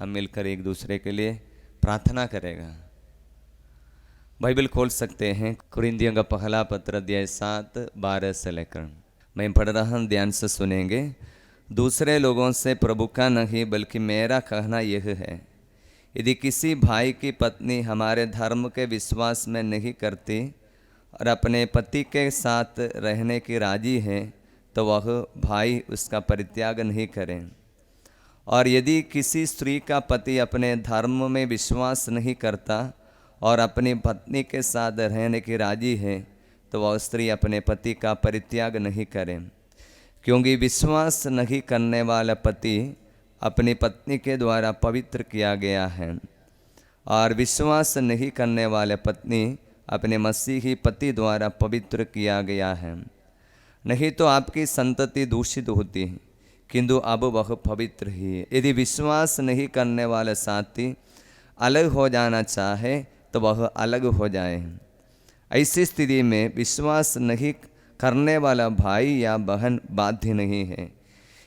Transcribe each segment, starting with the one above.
हम मिलकर एक दूसरे के लिए प्रार्थना करेगा। बाइबल खोल सकते हैं, कुरिन्थियों का पहला पत्र अध्याय 7-12 से लेकर। मैं पढ़ रहा हूँ, ध्यान से सुनेंगे। दूसरे लोगों से प्रभु का नहीं बल्कि मेरा कहना यह है, यदि किसी भाई की पत्नी हमारे धर्म के विश्वास में नहीं करती और अपने पति के साथ रहने की राजी है तो वह भाई उसका परित्याग नहीं करें। और यदि किसी स्त्री का पति अपने धर्म में विश्वास नहीं करता और अपनी पत्नी के साथ रहने की राजी है तो वह स्त्री अपने पति का परित्याग नहीं करे, क्योंकि विश्वास नहीं करने वाला पति अपनी पत्नी के द्वारा पवित्र किया गया है और विश्वास नहीं करने वाले पत्नी अपने मसीही पति द्वारा पवित्र किया गया है। नहीं तो आपकी संतति दूषित होती है, किंतु अब वह पवित्र ही है। यदि विश्वास नहीं करने वाले साथी अलग हो जाना चाहे तो वह अलग हो जाए। ऐसी स्थिति में विश्वास नहीं करने वाला भाई या बहन बाध्य नहीं है।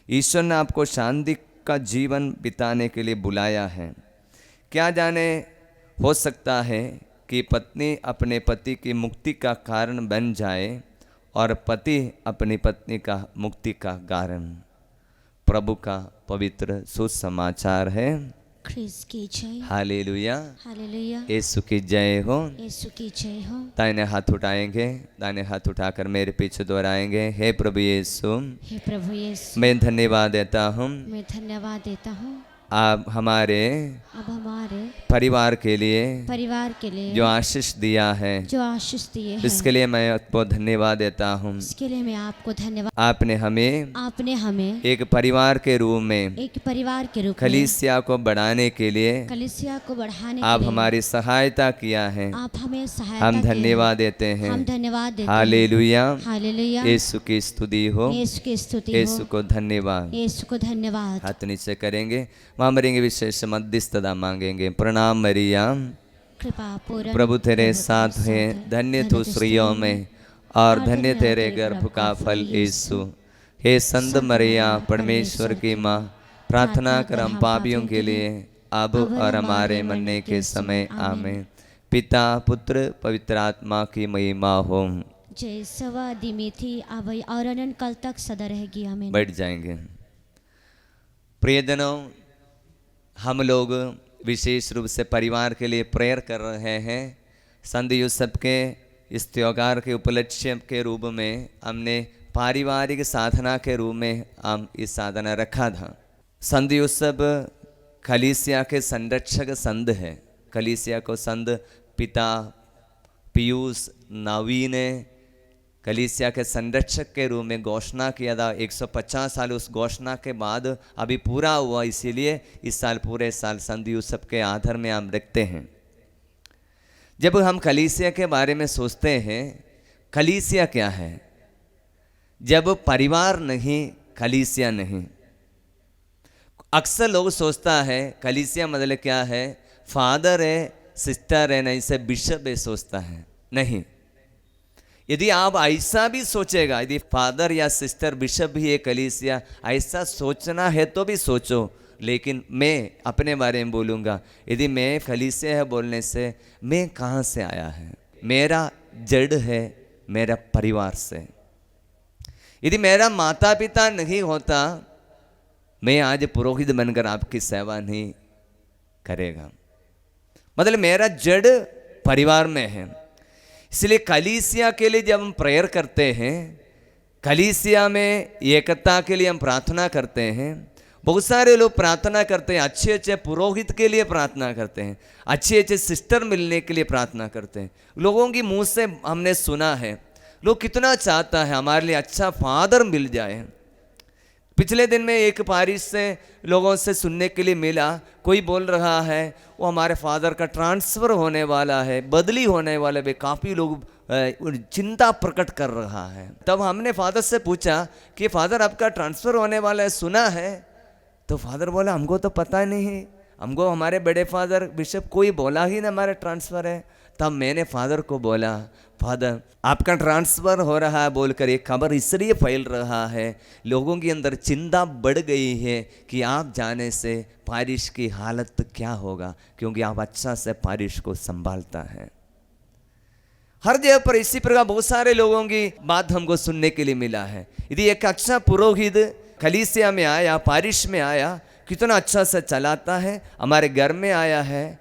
ईश्वर ने आपको शांति का जीवन बिताने के लिए बुलाया है। क्या जाने, हो सकता है कि पत्नी अपने पति की मुक्ति का कारण बन जाए और पति अपनी पत्नी का मुक्ति का कारण। प्रभु का पवित्र सुसमाचार है। ख्रीस्त की जय। Hallelujah, hallelujah. यीशु की जय हो, यीशु की जय हो। दाहिने हाथ उठाएंगे, दाहिने हाथ उठाकर मेरे पीछे दोहराएंगे, हे प्रभु यीशु, हे प्रभु यीशु, मैं धन्यवाद देता हूँ, मैं धन्यवाद देता हूँ आप हमारे परिवार के लिए जो आशीष दिया है, जो आशीष दिए हैं, इसके लिए मैं आपको धन्यवाद देता हूँ। इसके लिए मैं आपको धन्यवाद। आपने हमें एक परिवार के रूप में कलीसिया को बढ़ाने के लिए आप हमारी सहायता किया है। आप हमें सहायता हम धन्यवाद देते हैं। हम धन्यवाद देते हैं। Hallelujah, hallelujah. यीशु की स्तुति हो, यीशु की स्तुति हो, यीशु को धन्यवाद। यीशु को धन्यवाद। हाथ नीचे करेंगे, वहाँ मरेंगे, विशेष मध्यस्थता मांगेंगे। प्रणाम मरिया, कृपा पूर्ण प्रभु तेरे साथ है, धन्य तू स्त्रियों में और धन्य तेरे गर्भ का फल यीशु। हे संत मरिया, परमेश्वर की माँ, प्रार्थना कर हम पापियों के लिए अब और हमारे मरने के समय आमीन। पिता पुत्र पवित्र आत्मा की महिमा हो। जय सवा दिमी थी अब और अनंत काल तक सदा रहेगी। आमीन। बैठ जाएंगे। प्रियजनों, हम लोग विशेष रूप से परिवार के लिए प्रेयर कर रहे हैं। संत यूसुफ के इस त्योहार के उपलक्ष्य के रूप में हमने पारिवारिक साधना के रूप में हम इस साधना रखा था। संत यूसुफ कलीसिया के संरक्षक संत है। कलीसिया को संत पिता पियूस नवी ने कलीसिया के संरक्षक के रूप में घोषणा किया था। 150 साल उस घोषणा के बाद अभी पूरा हुआ, इसीलिए इस साल पूरे साल संत यूसुफ के आधार में हम रखते हैं। जब हम कलीसिया के बारे में सोचते हैं, कलीसिया क्या है? जब परिवार नहीं, कलीसिया नहीं। अक्सर लोग सोचता है कलीसिया मतलब क्या है, फादर है, सिस्टर है, नहीं से बिशप है, सोचता है। नहीं, यदि आप ऐसा भी सोचेगा, यदि फादर या सिस्टर बिशप भी है कलीसिया, ऐसा सोचना है तो भी सोचो, लेकिन मैं अपने बारे में बोलूँगा। यदि मैं कलीसिया है बोलने से मैं कहाँ से आया है? मेरा जड़ है मेरा परिवार से। यदि मेरा माता पिता नहीं होता, मैं आज पुरोहित बनकर आपकी सेवा नहीं करेगा। मतलब मेरा जड़ परिवार में है। इसलिए कलीसिया के लिए जब हम प्रेयर करते हैं, कलीसिया में एकता के लिए हम प्रार्थना करते हैं। बहुत सारे लोग प्रार्थना करते हैं, अच्छे अच्छे पुरोहित के लिए प्रार्थना करते हैं, अच्छे अच्छे सिस्टर मिलने के लिए प्रार्थना करते हैं। लोगों की मुंह से हमने सुना है, लोग कितना चाहता है हमारे लिए अच्छा फादर मिल जाए। पिछले दिन में एक पारिश से लोगों से सुनने के लिए मिला, कोई बोल रहा है वो हमारे फादर का ट्रांसफ़र होने वाला है, बदली होने वाले है। काफ़ी लोग चिंता प्रकट कर रहा है। तब हमने फादर से पूछा कि फादर आपका ट्रांसफ़र होने वाला है, सुना है? तो फादर बोला हमको तो पता नहीं, हमको हमारे बड़े फादर बिशप कोई बोला ही ना हमारा ट्रांसफ़र है। तब मैंने फादर को बोला, फादर आपका ट्रांसफ़र हो रहा है बोलकर ये खबर इसलिए फैल रहा है, लोगों के अंदर चिंता बढ़ गई है कि आप जाने से पारिश की हालत क्या होगा, क्योंकि आप अच्छा से पारिश को संभालता है। हर जगह पर इसी प्रकार बहुत सारे लोगों की बात हमको सुनने के लिए मिला है। यदि एक अच्छा पुरोहित कलीसिया में आया, पारिश में आया, कितना अच्छा से चलाता है, हमारे घर में आया है,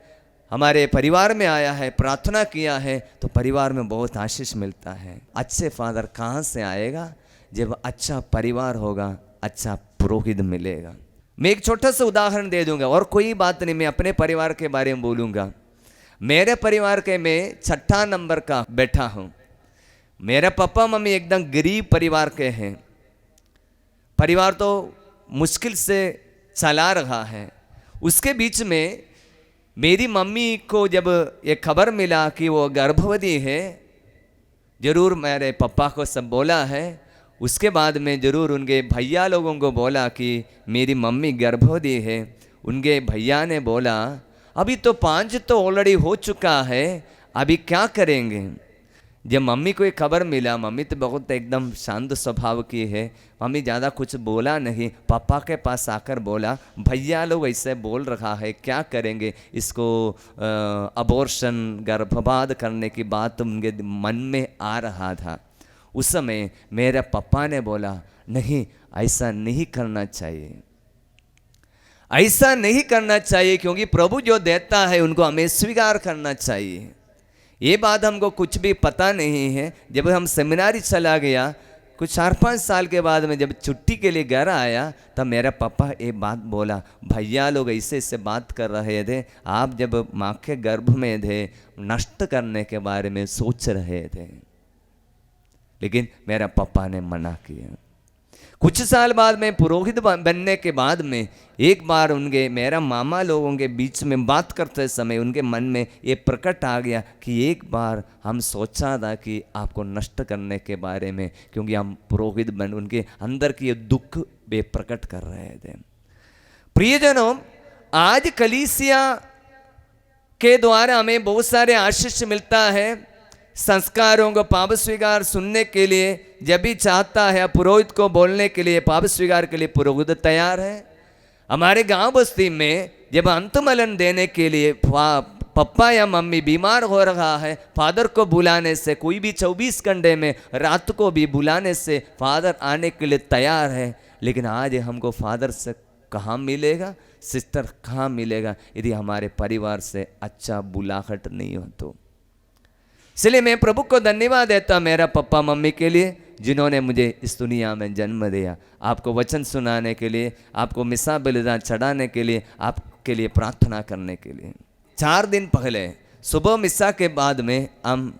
हमारे परिवार में आया है, प्रार्थना किया है, तो परिवार में बहुत आशीष मिलता है। अच्छे फादर कहाँ से आएगा? जब अच्छा परिवार होगा, अच्छा पुरोहित मिलेगा। मैं एक छोटा सा उदाहरण दे दूंगा, और कोई बात नहीं, मैं अपने परिवार के बारे में बोलूँगा। मेरे परिवार के मैं 6 नंबर का बैठा हूँ। मेरे पापा मम्मी एकदम गरीब परिवार के हैं। परिवार तो मुश्किल से चला रहा है। उसके बीच में मेरी मम्मी को जब ये खबर मिला कि वो गर्भवती है, ज़रूर मेरे पापा को सब बोला है। उसके बाद में ज़रूर उनके भैया लोगों को बोला कि मेरी मम्मी गर्भवती है। उनके भैया ने बोला अभी तो 5 तो ऑलरेडी हो चुका है, अभी क्या करेंगे। जब मम्मी को ये खबर मिला, मम्मी तो बहुत एकदम शांत स्वभाव की है, मम्मी ज़्यादा कुछ बोला नहीं। पापा के पास आकर बोला भैया लोग ऐसे बोल रहा है, क्या करेंगे, इसको अबॉर्शन गर्भपात करने की बात उनके मन में आ रहा था। उस समय मेरे पापा ने बोला नहीं, ऐसा नहीं करना चाहिए, ऐसा नहीं करना चाहिए, क्योंकि प्रभु जो देता है उनको हमें स्वीकार करना चाहिए। ये बात हमको कुछ भी पता नहीं है। जब हम सेमिनारी चला गया, कुछ 4-5 साल के बाद में जब छुट्टी के लिए घर आया, तब मेरा पापा ये बात बोला, भैया लोग ऐसे ऐसे बात कर रहे थे, आप जब माँ के गर्भ में थे नष्ट करने के बारे में सोच रहे थे। लेकिन मेरा पापा ने मना किया। कुछ साल बाद में पुरोहित बनने के बाद में एक बार उनके मेरा मामा लोगों के बीच में बात करते समय उनके मन में ये प्रकट आ गया कि एक बार हम सोचा था कि आपको नष्ट करने के बारे में, क्योंकि हम पुरोहित बन, उनके अंदर की ये दुख वे प्रकट कर रहे थे। प्रियजनों, आज कलीसिया के द्वारा हमें बहुत सारे आशीष मिलता है। संस्कारों को पाप स्वीकार सुनने के लिए जब भी चाहता है, पुरोहित को बोलने के लिए, पाप स्वीकार के लिए पुरोहित तैयार है। हमारे गांव बस्ती में जब अंतमलन देने के लिए पापा या मम्मी बीमार हो रहा है, फादर को बुलाने से, कोई भी 24 घंटे में रात को भी बुलाने से फादर आने के लिए तैयार है। लेकिन आज हमको फादर से कहाँ मिलेगा, सिस्टर कहाँ मिलेगा, यदि हमारे परिवार से अच्छा बुलाहट नहीं हो तो। इसलिए मैं प्रभु को धन्यवाद देता मेरा पापा मम्मी के लिए, जिन्होंने मुझे इस दुनिया में जन्म दिया, आपको वचन सुनाने के लिए, आपको मिसा बलिदान चढ़ाने के लिए, आपके लिए प्रार्थना करने के लिए। 4 दिन पहले सुबह मिसा के बाद में हम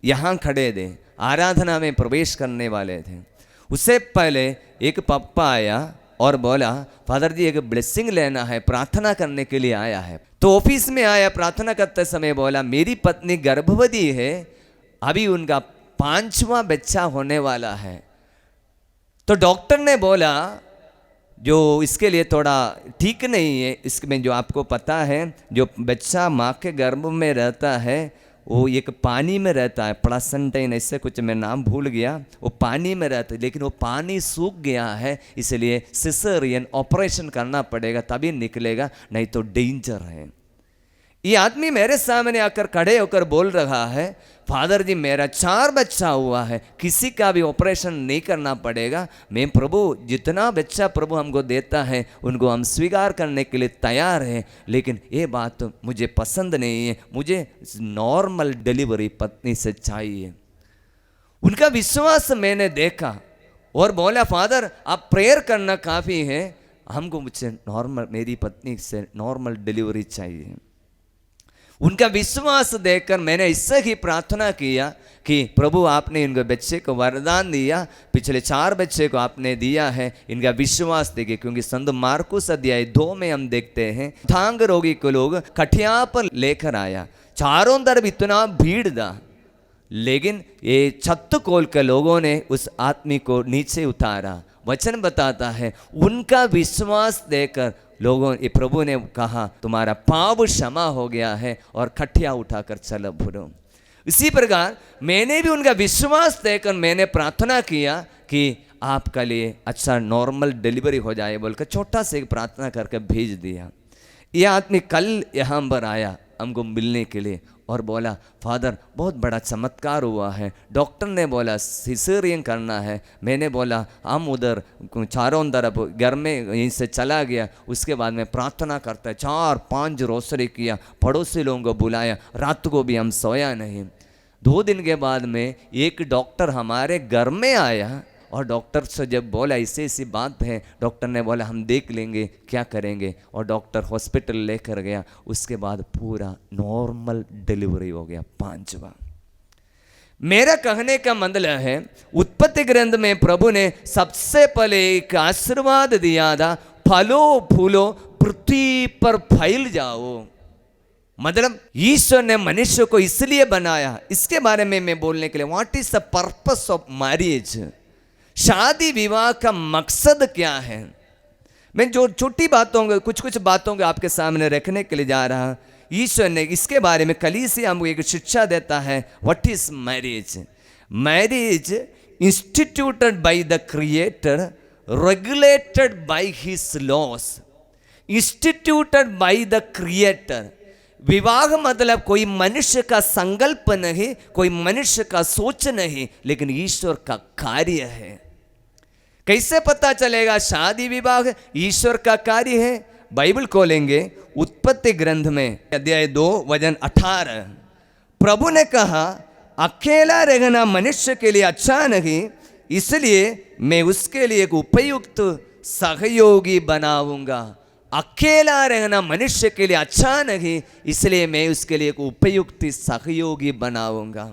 यहाँ खड़े थे, आराधना में प्रवेश करने वाले थे। उससे पहले एक पापा आया और बोला फादर जी एक ब्लेसिंग लेना है, प्रार्थना करने के लिए आया है। तो ऑफिस में आया, प्रार्थना करते समय बोला मेरी पत्नी गर्भवती है, अभी उनका 5वां बच्चा होने वाला है। तो डॉक्टर ने बोला जो इसके लिए थोड़ा ठीक नहीं है, इसमें जो आपको पता है जो बच्चा माँ के गर्भ में रहता है वो एक पानी में रहता है, प्लासेंटाइन ऐसे कुछ, मैं नाम भूल गया, वो पानी में रहता है, लेकिन वो पानी सूख गया है, इसलिए सिसेरियन ऑपरेशन करना पड़ेगा तभी निकलेगा, नहीं तो डेंजर है। ये आदमी मेरे सामने आकर खड़े होकर बोल रहा है फादर जी मेरा 4 बच्चा हुआ है, किसी का भी ऑपरेशन नहीं करना पड़ेगा, मैं प्रभु जितना बच्चा प्रभु हमको देता है उनको हम स्वीकार करने के लिए तैयार हैं, लेकिन ये बात तो मुझे पसंद नहीं है, मुझे नॉर्मल डिलीवरी पत्नी से चाहिए। उनका विश्वास मैंने देखा और बोला फादर आप प्रेयर करना काफ़ी है, हमको मुझसे नॉर्मल, मेरी पत्नी से नॉर्मल डिलीवरी चाहिए। उनका विश्वास देखकर मैंने इससे ही प्रार्थना किया कि प्रभु आपने इनके बच्चे को वरदान दिया, पिछले 4 बच्चे को आपने दिया है, इनका विश्वास देखिए, क्योंकि संत मार्कुस अध्याय 2 में हम देखते हैं थांग रोगी को लोग खटिया पर लेकर आया, चारों तरफ इतना भीड़ था, लेकिन ये छत खोल कर लोगों ने उस आदमी को नीचे उतारा वचन बताता है उनका विश्वास देकर लोगों ये प्रभु ने कहा तुम्हारा पाप क्षमा हो गया है और खटिया उठाकर चलो भूलो। इसी प्रकार मैंने भी उनका विश्वास देकर मैंने प्रार्थना किया कि आपका लिए अच्छा नॉर्मल डिलीवरी हो जाए बोलकर छोटा से एक प्रार्थना करके भेज दिया। यह आदमी कल यहाँ पर आया हमको मिलने के लिए और बोला फादर बहुत बड़ा चमत्कार हुआ है, डॉक्टर ने बोला सिसेरियन करना है। मैंने बोला हम उधर चारों तरफ घर में यहीं से चला गया। उसके बाद में प्रार्थना करता है 4-5 रोसरी किया, पड़ोसी लोगों को बुलाया, रात को भी हम सोया नहीं। 2 दिन के बाद में एक डॉक्टर हमारे घर में आया और डॉक्टर से जब बोला ऐसी बात है, डॉक्टर ने बोला हम देख लेंगे क्या करेंगे, और डॉक्टर हॉस्पिटल लेकर गया। उसके बाद पूरा नॉर्मल डिलीवरी हो गया 5वां। मेरा कहने का मतलब है उत्पत्ति ग्रंथ में प्रभु ने सबसे पहले एक आशीर्वाद दिया था, फलो फूलो पृथ्वी पर फैल जाओ। मतलब ईश्वर ने मनुष्य को इसलिए बनाया, इसके बारे में मैं बोलने के लिए what is the purpose of marriage, शादी विवाह का मकसद क्या है। मैं जो छोटी बातों कुछ बातों को आपके सामने रखने के लिए जा रहा। ईश्वर ने इसके बारे में कलीसिया हमको एक शिक्षा देता है what is marriage. Marriage instituted by the creator, regulated by his loss. Instituted by the creator. विवाह मतलब कोई मनुष्य का संकल्प नहीं, कोई मनुष्य का सोच नहीं, लेकिन ईश्वर का कार्य है। कैसे पता चलेगा शादी विवाह ईश्वर का कार्य है? बाइबल खोलेंगे उत्पत्ति ग्रंथ में अध्याय 2 वचन 18। प्रभु ने कहा अकेला रहना मनुष्य के लिए अच्छा नहीं, इसलिए मैं उसके लिए एक उपयुक्त सहयोगी बनाऊंगा। अकेला रहना मनुष्य के लिए अच्छा नहीं, इसलिए मैं उसके लिए एक उपयुक्त सहयोगी बनाऊंगा।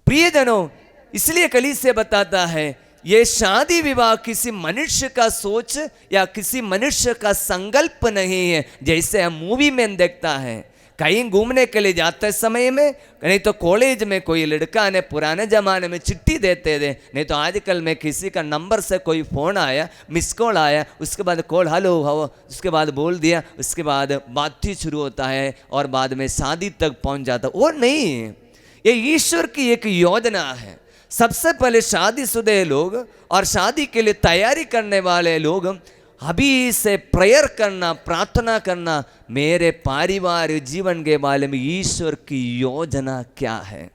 प्रियजनों, इसलिए कलीसिया बताता है ये शादी विवाह किसी मनुष्य का सोच या किसी मनुष्य का संकल्प नहीं है, जैसे हम मूवी में देखता है। कहीं घूमने के लिए जाते समय में, नहीं तो कॉलेज में कोई लड़का ने पुराने ज़माने में चिट्ठी देते थे, नहीं तो आजकल में किसी का नंबर से कोई फ़ोन आया, मिस कॉल आया, उसके बाद कॉल हेलो हो, उसके बाद बोल दिया, उसके बाद बातचीत शुरू होता है और बाद में शादी तक पहुंच जाता। वो नहीं, ये ईश्वर की एक योजना है। सबसे पहले शादीशुदा लोग और शादी के लिए तैयारी करने वाले लोग अभी से प्रेयर करना, प्रार्थना करना, मेरे पारिवारिक जीवन के बारे में ईश्वर की योजना क्या है।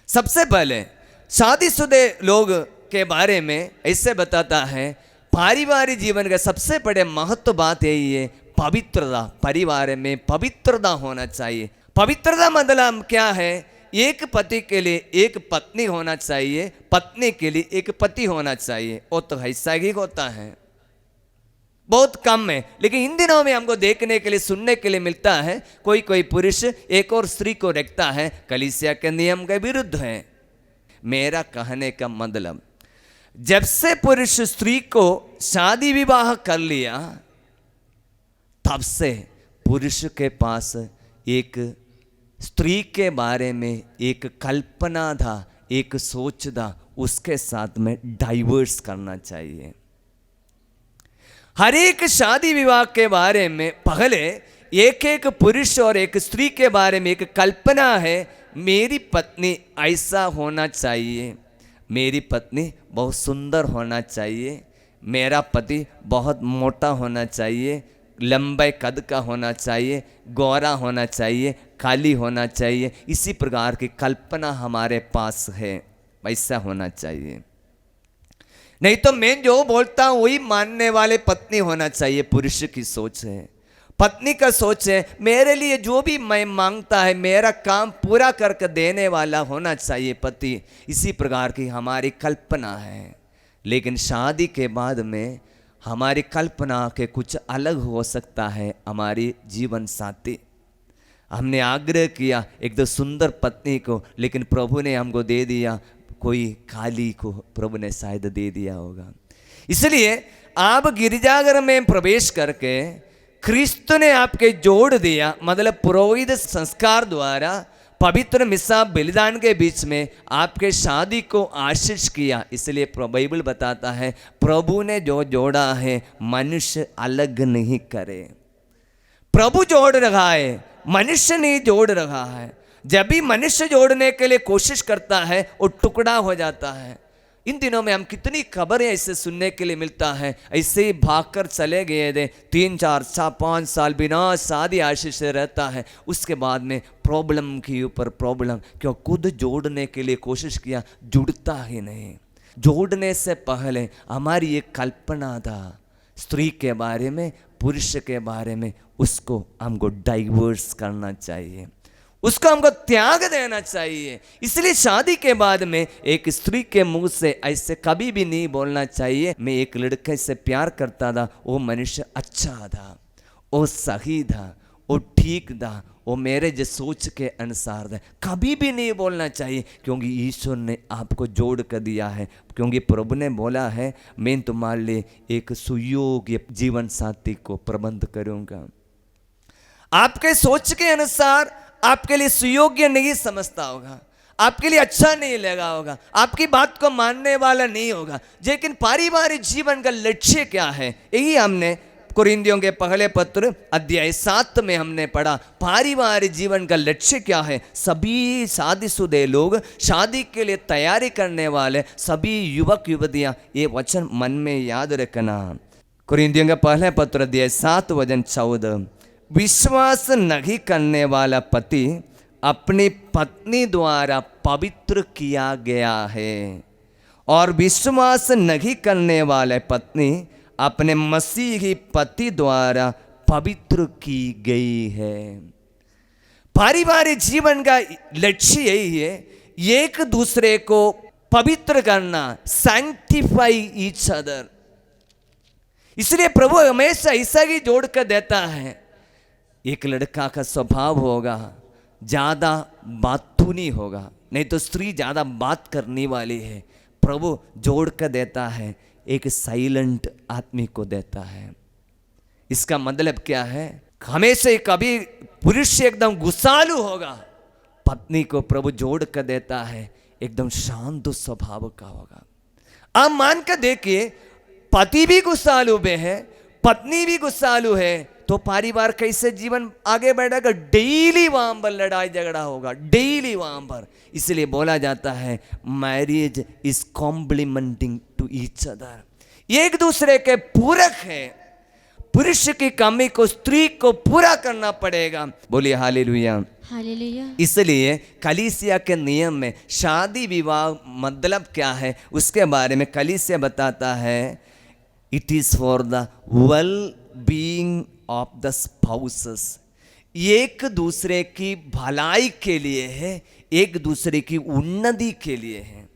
सबसे पहले शादीशुदा लोग के बारे में ऐसे बताता है पारिवारिक जीवन का सबसे बड़े महत्व बात यही है पवित्रता। परिवार में पवित्रता होना चाहिए। पवित्रता मतलब क्या है? एक पति के लिए एक पत्नी होना चाहिए, पत्नी के लिए एक पति होना चाहिए। वो तो ऐसा ही होता है, बहुत कम है, लेकिन इन दिनों में हमको देखने के लिए सुनने के लिए मिलता है कोई कोई पुरुष एक और स्त्री को रखता है, कलीसिया के नियम के विरुद्ध है। मेरा कहने का मतलब जब से पुरुष स्त्री को शादी विवाह कर लिया तब से पुरुष के पास एक स्त्री के बारे में एक कल्पना था, एक सोच था, उसके साथ में डाइवर्स करना चाहिए। हर एक शादी विवाह के बारे में पहले एक एक पुरुष और एक स्त्री के बारे में एक कल्पना है, मेरी पत्नी ऐसा होना चाहिए, मेरी पत्नी बहुत सुंदर होना चाहिए, मेरा पति बहुत मोटा होना चाहिए, लंबे कद का होना चाहिए, गोरा होना चाहिए, काली होना चाहिए। इसी प्रकार की कल्पना हमारे पास है, वैसा होना चाहिए। नहीं तो मैं जो बोलता हूँ वही मानने वाले पत्नी होना चाहिए। पुरुष की सोच है, पत्नी का सोच है मेरे लिए जो भी मैं मांगता है मेरा काम पूरा करके देने वाला होना चाहिए पति। इसी प्रकार की हमारी कल्पना है। लेकिन शादी के बाद में हमारी कल्पना के कुछ अलग हो सकता है। हमारी जीवन साथी, हमने आग्रह किया एक तो सुंदर पत्नी को, लेकिन प्रभु ने हमको दे दिया कोई काली को, प्रभु ने शायद दे दिया होगा। इसलिए आप गिरजाघर में प्रवेश करके क्रिस्त ने आपके जोड़ दिया, मतलब पुरोहित संस्कार द्वारा पवित्र मिसा बलिदान के बीच में आपके शादी को आशीष किया। इसलिए बाइबल बताता है प्रभु ने जो जोड़ा है मनुष्य अलग नहीं करे। प्रभु जोड़ रहा है, मनुष्य नहीं जोड़ रहा है। जब भी मनुष्य जोड़ने के लिए कोशिश करता है वो टुकड़ा हो जाता है। इन दिनों में हम कितनी खबरें ऐसे सुनने के लिए मिलता है, ऐसे ही भागकर चले गए थे, 3 4 5 साल बिना शादी आशीष से रहता है, उसके बाद में प्रॉब्लम के ऊपर प्रॉब्लम। क्यों? खुद जोड़ने के लिए कोशिश किया, जुड़ता ही नहीं। जोड़ने से पहले हमारी एक कल्पना था स्त्री के बारे में, पुरुष के बारे में, उसको हमको डाइवर्स करना चाहिए, उसको हमको त्याग देना चाहिए। इसलिए शादी के बाद में एक स्त्री के मुंह से ऐसे कभी भी नहीं बोलना चाहिए मैं एक लड़के से प्यार करता था, वो मनुष्य अच्छा था, वो सही था, वो ठीक था, वो मेरे जो सोच के अनुसार था। कभी भी नहीं बोलना चाहिए, क्योंकि ईश्वर ने आपको जोड़ कर दिया है। क्योंकि प्रभु ने बोला है मैं तुम्हारे लिए एक सुयोग्य जीवन साथी को प्रबंध करूंगा। आपके सोच के अनुसार आपके लिए सुयोग्य नहीं समझता होगा, आपके लिए अच्छा नहीं लगा होगा, आपकी बात को मानने वाला नहीं होगा। लेकिन पारिवारिक जीवन का लक्ष्य क्या है, यही हमने कुरिन्थियों के पहले पत्र अध्याय 7 में हमने पढ़ा। पारिवारिक जीवन का लक्ष्य क्या है? सभी शादीशुदा लोग, शादी के लिए तैयारी करने वाले सभी युवक युवतियां ये वचन मन में याद रखना। कुरिन्थियों के पहले पत्र अध्याय 7 वचन 14, विश्वास नहीं करने वाला पति अपनी पत्नी द्वारा पवित्र किया गया है, और विश्वास नहीं करने वाले पत्नी अपने मसीही पति द्वारा पवित्र की गई है। पारिवारिक जीवन का लक्ष्य यही है, एक दूसरे को पवित्र करना, सैंक्टिफाई ईच अदर। इसलिए प्रभु हमेशा ऐसा ही जोड़ कर देता है। एक लड़का का स्वभाव होगा ज़्यादा बातू नहीं होगा, नहीं तो स्त्री ज़्यादा बात करने वाली है। प्रभु जोड़ कर देता है, एक साइलेंट आदमी को देता है। इसका मतलब क्या है? हमेशा कभी पुरुष एकदम गुस्सालू होगा, पत्नी को प्रभु जोड़ कर देता है, एकदम शांत स्वभाव का होगा। आप मान कर देखिए, पति भी गुस्सालू में है, पत्नी भी गुस्सालू है, तो परिवार कैसे जीवन आगे बढ़ेगा? डेली वहां पर लड़ाई झगड़ा होगा, डेली वहां पर। इसलिए बोला जाता है marriage is complementing to each other, एक दूसरे के पूरक है। पुरुष की कमी को स्त्री को पूरा करना पड़ेगा। बोलिए हालेलुया, हालेलुया। इसलिए कलीसिया के नियम में शादी विवाह मतलब क्या है उसके बारे में कलीसिया बताता है, it is for the well being of the spouses, एक दूसरे की भलाई के लिए है, एक दूसरे की उन्नति के लिए है।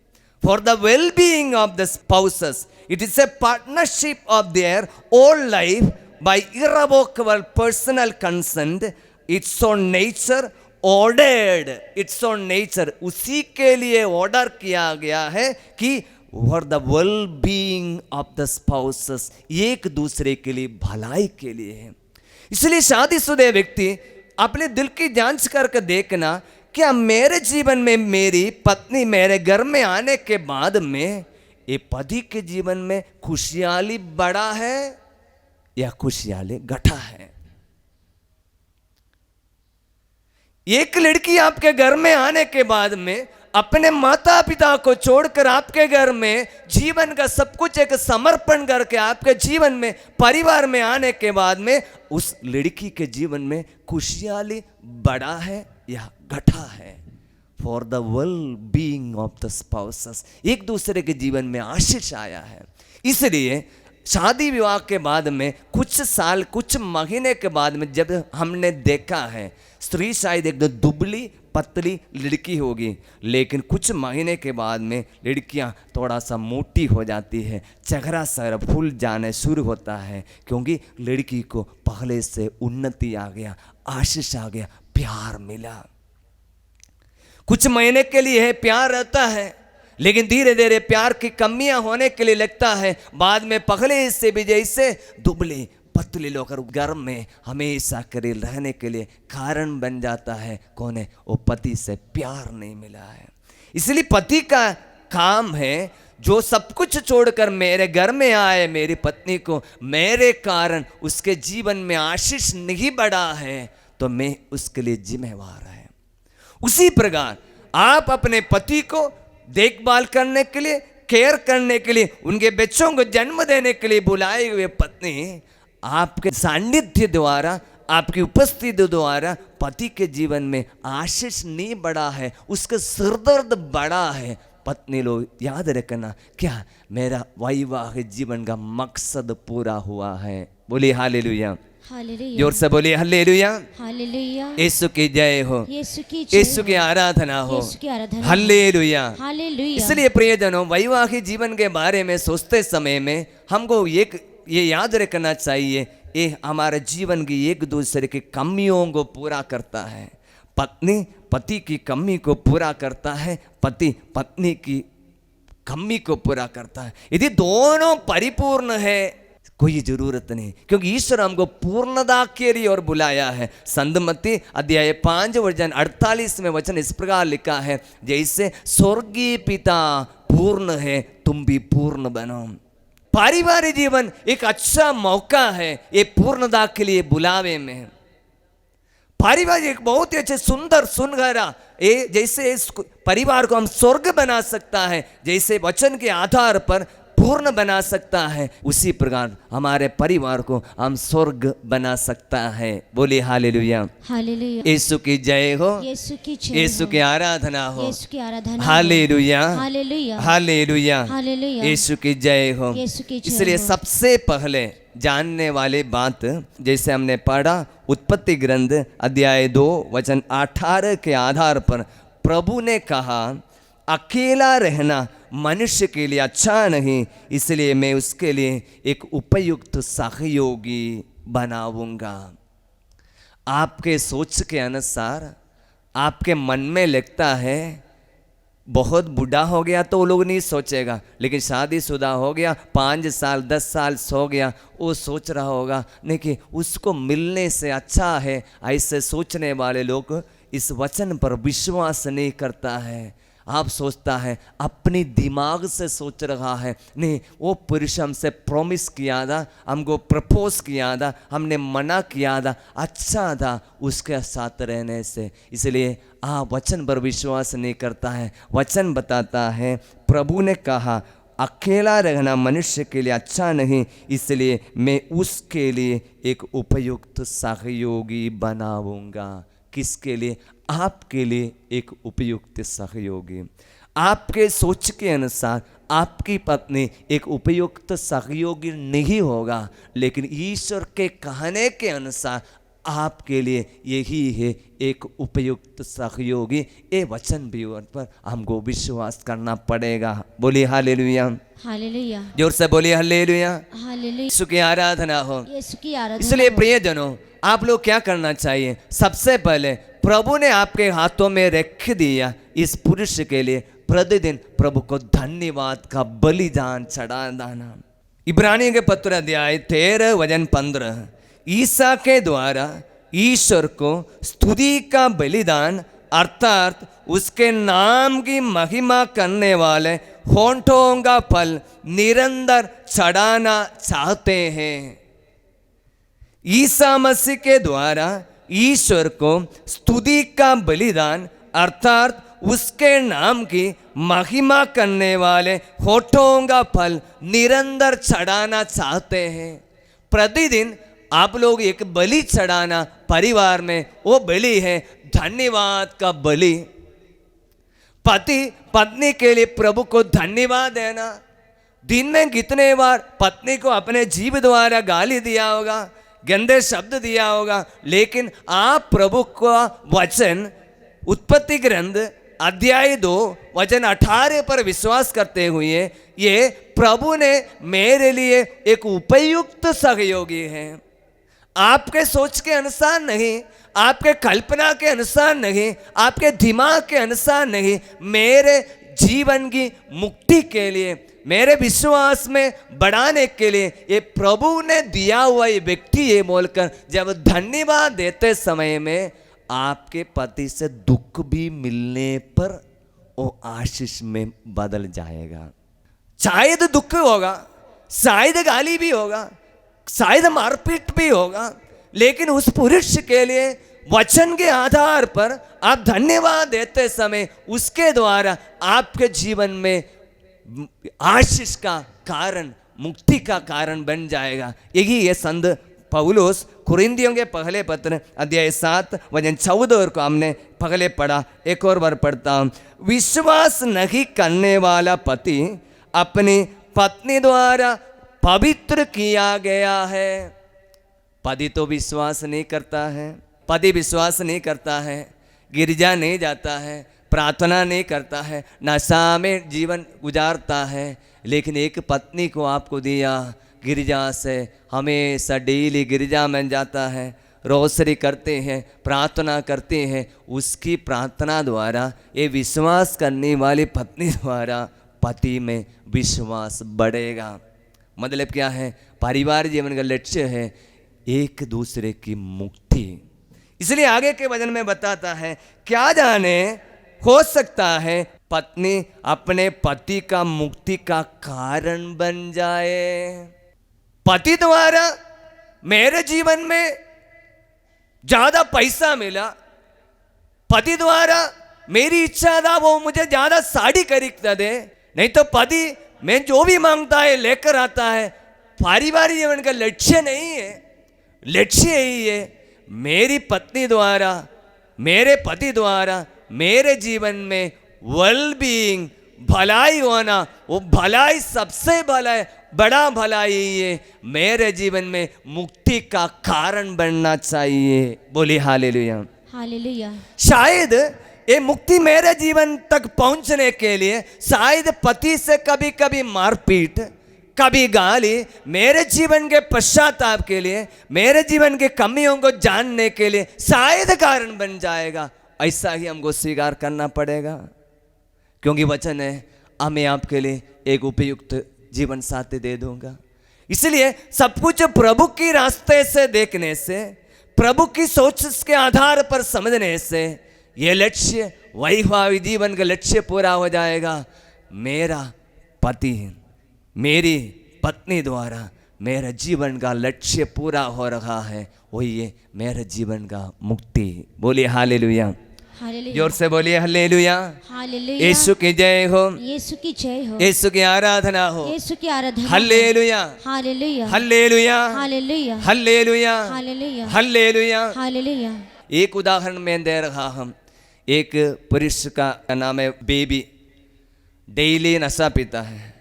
For the well being of the spouses, it is a partnership of their own life by irrevocable personal consent, it's on nature ordered, it's on nature, उसी के लिए ऑर्डर किया गया है कि for the well being of the spouses, एक दूसरे के लिए भलाई के लिए है। इसलिए शादीशुदा व्यक्ति अपने दिल की जांच करके देखना, क्या मेरे जीवन में मेरी पत्नी मेरे घर में आने के बाद में ये पति के जीवन में खुशहाली बढ़ा है या खुशहाली घटा है? एक लड़की आपके घर में आने के बाद में अपने माता पिता को छोड़कर आपके घर में जीवन का सब कुछ एक समर्पण करके आपके जीवन में परिवार में आने के बाद में उस लड़की के जीवन में खुशहाली बढ़ा है या घटा है? For the well being of the spouses, एक दूसरे के जीवन में आशीष आया है। इसलिए शादी विवाह के बाद में कुछ साल कुछ महीने के बाद में जब हमने देखा है स्त्री शायद एकदम दुबली पतली लड़की होगी, लेकिन कुछ महीने के बाद में लड़कियां थोड़ा सा मोटी हो जाती है, चेहरा सर फूल जाने शुरू होता है, क्योंकि लड़की को पहले से उन्नति आ गया, आशीष आ गया, प्यार मिला। कुछ महीने के लिए है प्यार रहता है, लेकिन धीरे धीरे प्यार की कमियां होने के लिए लगता है, बाद में पहले से भी जैसे दुबली पतले लोग घर में हमेशा करे रहने के लिए कारण बन जाता है। कौन है? वो पति से प्यार नहीं मिला है। इसलिए पति का काम है जो सब कुछ छोड़कर मेरे घर में आए, मेरी पत्नी को मेरे कारण उसके जीवन में आशीष नहीं बढ़ा है तो मैं उसके लिए जिम्मेवार है। उसी प्रकार आप अपने पति को देखभाल करने के लिए, केयर करने के लिए, उनके बच्चों को जन्म देने के लिए बुलाए हुए पत्नी आपके सानिध्य द्वारा, आपकी उपस्थिति द्वारा पति के जीवन में आशीष नहीं बढ़ा है, उसका सिरदर्द बढ़ा है। पत्नी लोग याद रखना, क्या मेरा वैवाहिक जीवन का मकसद पूरा हुआ है? बोलिए हालेलुया, हालेलुया, जोर से बोलिए हालेलुया। हालेलुया, यीशु की जय हो, यीशु की आराधना हो, यीशु की आराधना, हालेलुया, हालेलुया। इसलिए प्रियजनों, वैवाहिक जीवन के बारे में सोचते समय में हमको ये याद रखना चाहिए, ये हमारे जीवन की एक दूसरे की कमियों को पूरा करता है। पत्नी पति की कमी को पूरा करता है, पति पत्नी की कमी को पूरा करता है। यदि दोनों परिपूर्ण है कोई जरूरत नहीं, क्योंकि ईश्वर हमको पूर्णता के लिए और बुलाया है। संत मत्ती अध्याय 5 वचन 48 में वचन इस प्रकार लिखा है, जैसे स्वर्गीय पिता पूर्ण है तुम भी पूर्ण बनो। पारिवारिक जीवन एक अच्छा मौका है ये पूर्णता के लिए बुलावे में। परिवार एक बहुत ही अच्छे सुंदर सुनहरा, ये जैसे इस परिवार को हम स्वर्ग बना सकता है, जैसे वचन के आधार पर पूर्ण बना सकता है, उसी प्रकार हमारे परिवार को हम स्वर्ग बना सकता है। बोलिए हालेलुया, हालेलुया, यीशु की जय हो, यीशु की जय हो, यीशु की आराधना हो, यीशु की आराधना, हालेलुया, हालेलुया, हालेलुया, हालेलुया, यीशु की जय हो। यीशु की जय इसलिए हो। सबसे पहले जानने वाली बात, जैसे हमने पढ़ा उत्पत्ति ग्रंथ अध्याय 2 वचन 18 के आधार पर प्रभु ने कहा, अकेला रहना मनुष्य के लिए अच्छा नहीं, इसलिए मैं उसके लिए एक उपयुक्त सहयोगी बनाऊंगा। आपके सोच के अनुसार आपके मन में लगता है बहुत बूढ़ा हो गया तो वो लोग नहीं सोचेगा, लेकिन शादीशुदा हो गया 5 साल 10 साल सो गया वो सोच रहा होगा नहीं कि उसको मिलने से अच्छा है। ऐसे सोचने वाले लोग इस वचन पर विश्वास नहीं करता है। आप सोचता है अपनी दिमाग से सोच रहा है, नहीं वो पुरुष हमसे प्रॉमिस किया था, हमको प्रपोज किया था, हमने मना किया था, अच्छा था उसके साथ रहने से, इसलिए आप वचन पर विश्वास नहीं करता है। वचन बताता है प्रभु ने कहा अकेला रहना मनुष्य के लिए अच्छा नहीं, इसलिए मैं उसके लिए एक उपयुक्त सहयोगी बनाऊंगा। किसके लिए? आपके लिए एक उपयुक्त सहयोगी। आपके सोच के अनुसार आपकी पत्नी एक उपयुक्त सहयोगी नहीं होगा, लेकिन ईश्वर के कहने के अनुसार आपके लिए यही है एक उपयुक्त सहयोगी। ये वचन भी पर हमको विश्वास करना पड़ेगा। बोलिए हालेलुया, हालेलुया, जोर से बोलिए हालेलुया, हालेलुया, यीशु की आराधना हो। यीशु की आराधना। इसलिए प्रियजनों, आप लोग क्या करना चाहिए? सबसे पहले प्रभु ने आपके हाथों में रख दिया इस पुरुष के लिए प्रतिदिन प्रभु को धन्यवाद का बलिदान चढ़ा देना। इब्रानियों के पत्र अध्याय 13 वचन 15, ईसा के द्वारा ईश्वर को स्तुति का बलिदान अर्थात उसके नाम की महिमा करने वाले होंठों का फल निरंतर चढ़ाना चाहते हैं। ईसा मसीह के द्वारा ईश्वर को स्तुति का बलिदान अर्थात उसके नाम की महिमा करने वाले होठों का फल निरंतर चढ़ाना चाहते हैं। प्रतिदिन आप लोग एक बलि चढ़ाना परिवार में, वो बलि है धन्यवाद का बलि। पति पत्नी के लिए प्रभु को धन्यवाद देना। दिन में कितने बार पत्नी को अपने जीभ द्वारा गाली दिया होगा, गंदे शब्द दिया होगा, लेकिन आप प्रभु का वचन उत्पत्ति ग्रंथ अध्याय 2 वचन 18 पर विश्वास करते हुए ये प्रभु ने मेरे लिए एक उपयुक्त सहयोगी है। आपके सोच के अनुसार नहीं, आपके कल्पना के अनुसार नहीं, आपके दिमाग के अनुसार नहीं, मेरे जीवन की मुक्ति के लिए मेरे विश्वास में बढ़ाने के लिए ये प्रभु ने दिया हुआ ये व्यक्ति ये बोलकर जब धन्यवाद देते समय में आपके पति से दुख भी मिलने पर वो आशीष में बदल जाएगा। शायद दुख होगा, शायद गाली भी होगा, शायद मारपीट भी होगा, लेकिन उस पुरुष के लिए वचन के आधार पर आप धन्यवाद देते समय उसके द्वारा आपके जीवन में आशीष का कारण, मुक्ति का कारण बन जाएगा। यही ये संत पौलुस कुरिन्थियों के पहले पत्र अध्याय 7 वचन 14 को हमने पहले पढ़ा। एक और बार पढ़ता हूँ। विश्वास नहीं करने वाला पति अपनी पत्नी द्वारा पवित्र किया गया है। पति तो विश्वास नहीं करता है, पति विश्वास नहीं करता है, गिरजा नहीं जाता है, प्रार्थना नहीं करता है, नशा में जीवन गुजारता है, लेकिन एक पत्नी को आपको दिया, गिरजा से हमेशा डेली गिरजा में जाता है, रोसरी करते हैं, प्रार्थना करते हैं। उसकी प्रार्थना द्वारा, ये विश्वास करने वाली पत्नी द्वारा पति में विश्वास बढ़ेगा। मतलब क्या है? परिवार जीवन का लक्ष्य है एक दूसरे की मुक्ति। इसलिए आगे के वचन में बताता है, क्या जाने हो सकता है पत्नी अपने पति का मुक्ति का कारण बन जाए। पति द्वारा मेरे जीवन में ज्यादा पैसा मिला, पति द्वारा मेरी इच्छा था वो मुझे ज्यादा साड़ी खरीद दे, नहीं तो पति मैं जो भी मांगता है लेकर आता है। पारिवारिक जीवन का लक्ष्य नहीं है, लक्ष्य यही है मेरी पत्नी द्वारा, मेरे पति द्वारा मेरे जीवन में वेल बीइंग, भलाई होना। वो भलाई सबसे बड़ा भलाई है, मेरे जीवन में मुक्ति का कारण बनना चाहिए। बोली हालेलुया, हालेलुया। शायद ये मुक्ति मेरे जीवन तक पहुंचने के लिए शायद पति से कभी कभी मारपीट, कभी गाली मेरे जीवन के पश्चाताप के लिए, मेरे जीवन के कमियों को जानने के लिए शायद कारण बन जाएगा। ऐसा ही हमको स्वीकार करना पड़ेगा, क्योंकि वचन है मैं आपके लिए एक उपयुक्त जीवन साथी दे दूंगा। इसलिए सब कुछ प्रभु की रास्ते से देखने से, प्रभु की सोच के आधार पर समझने से ये लक्ष्य, वैवाहिक जीवन का लक्ष्य पूरा हो जाएगा। मेरा पति, मेरी पत्नी द्वारा मेरा जीवन का लक्ष्य पूरा हो रहा है, वही है मेरे जीवन का मुक्ति। बोलिए हालेलुया, जोर से बोलिए हालेलुया, हालेलुया। यीशु की जय हो, यीशु की जय हो, यीशु की आराधना हो, यीशु की आराधना। Hallelujah, hallelujah, hallelujah, hallelujah, hallelujah, hallelujah, hallelujah. Hallelujah. एक उदाहरण मैं दे रहा हूँ। एक पुरुष का नाम है बेबी, डेली नशा पीता है।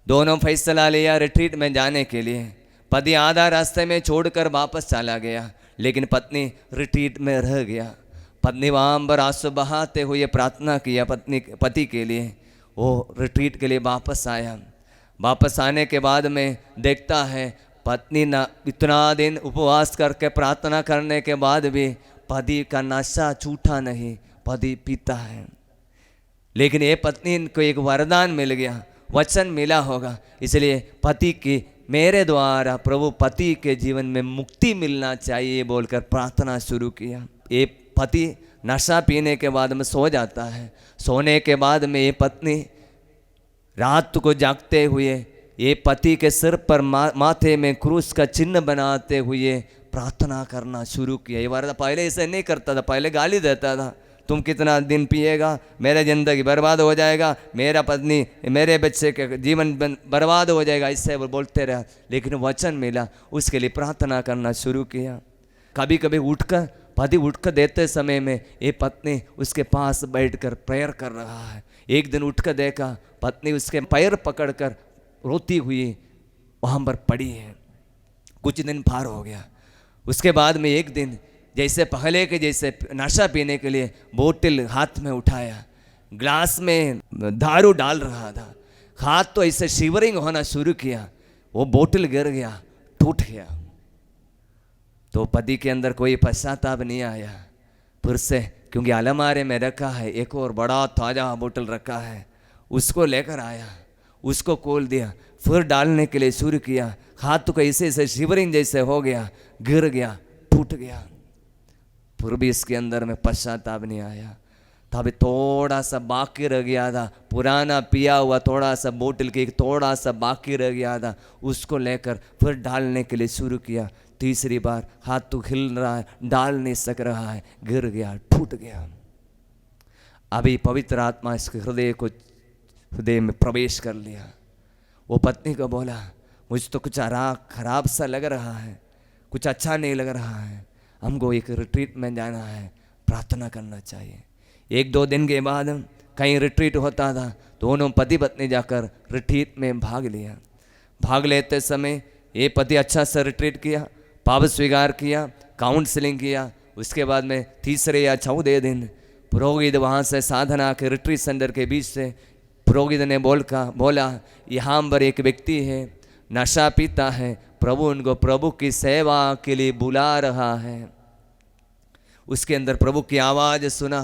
दोनों फैसला लिया रिट्रीट में जाने के लिए। पति आधा रास्ते में छोड़कर वापस चला गया, लेकिन पत्नी रिट्रीट में रह गया। पत्नी वहाँ पर आंसू बहाते हुए प्रार्थना किया पति के लिए। वो रिट्रीट के लिए वापस आया। वापस आने के बाद में देखता है पत्नी ना इतना दिन उपवास करके प्रार्थना करने के बाद भी पति का नशा छूटा नहीं, पति पीता है। लेकिन ये पत्नी को एक वरदान मिल गया, वचन मिला होगा, इसलिए पति की मेरे द्वारा प्रभु पति के जीवन में मुक्ति मिलना चाहिए बोलकर प्रार्थना शुरू किया। ये पति नशा पीने के बाद में सो जाता है। सोने के बाद में ये पत्नी रात को जागते हुए ये पति के सिर पर माथे में क्रूस का चिन्ह बनाते हुए प्रार्थना करना शुरू किया। ये वार पहले ऐसे नहीं करता था, पहले गाली देता था, तुम कितना दिन पिएगा, मेरा जिंदगी बर्बाद हो जाएगा, मेरा पत्नी मेरे बच्चे के जीवन बर्बाद हो जाएगा, इससे वो बोलते रहा। लेकिन वचन मिला, उसके लिए प्रार्थना करना शुरू किया। कभी कभी उठकर पति उठकर देते समय में ये पत्नी उसके पास बैठकर प्रेयर कर रहा है। एक दिन उठकर देखा पत्नी उसके पैर पकड़कर रोती हुई वहाँ पर पड़ी है। कुछ दिन पार हो गया। उसके बाद में एक दिन जैसे पहले के जैसे नशा पीने के लिए बोतल हाथ में उठाया, ग्लास में दारू डाल रहा था, हाथ तो ऐसे शिवरिंग होना शुरू किया, वो बोतल गिर गया, टूट गया। तो पति के अंदर कोई पश्चाताप नहीं आया। फिर से क्योंकि अलमारे में रखा है एक और बड़ा ताजा बोतल रखा है, उसको लेकर आया, उसको खोल दिया, फिर डालने के लिए शुरू किया। हाथ तो कैसे ऐसे शिवरिंग जैसे हो गया, गिर गया, टूट गया। फिर भी इसके अंदर में पश्चाताप नहीं आया। तभी थोड़ा सा बाकी रह गया था, पुराना पिया हुआ थोड़ा सा बोतल के थोड़ा सा बाकी रह गया था, उसको लेकर फिर डालने के लिए शुरू किया। तीसरी बार हाथ तो हिल रहा है, डाल नहीं सक रहा है, गिर गया, टूट गया। अभी पवित्र आत्मा इसके हृदय में प्रवेश कर लिया। वो पत्नी को बोला, मुझे तो कुछ खराब सा लग रहा है, कुछ अच्छा नहीं लग रहा है, हमको एक रिट्रीट में जाना है, प्रार्थना करना चाहिए। 1-2 दिन के बाद कहीं रिट्रीट होता था, दोनों पति पत्नी जाकर रिट्रीट में भाग लिया। भाग लेते समय ये पति अच्छा सा रिट्रीट किया, पाप स्वीकार किया, काउंसलिंग किया। उसके बाद में तीसरे या चौथे दिन पुरोहित वहाँ से साधना के रिट्रीट सेंटर के बीच से पुरोहित ने बोला, यहाँ पर एक व्यक्ति है, नशा पीता है, प्रभु उनको प्रभु की सेवा के लिए बुला रहा है। उसके अंदर प्रभु की आवाज़ सुना,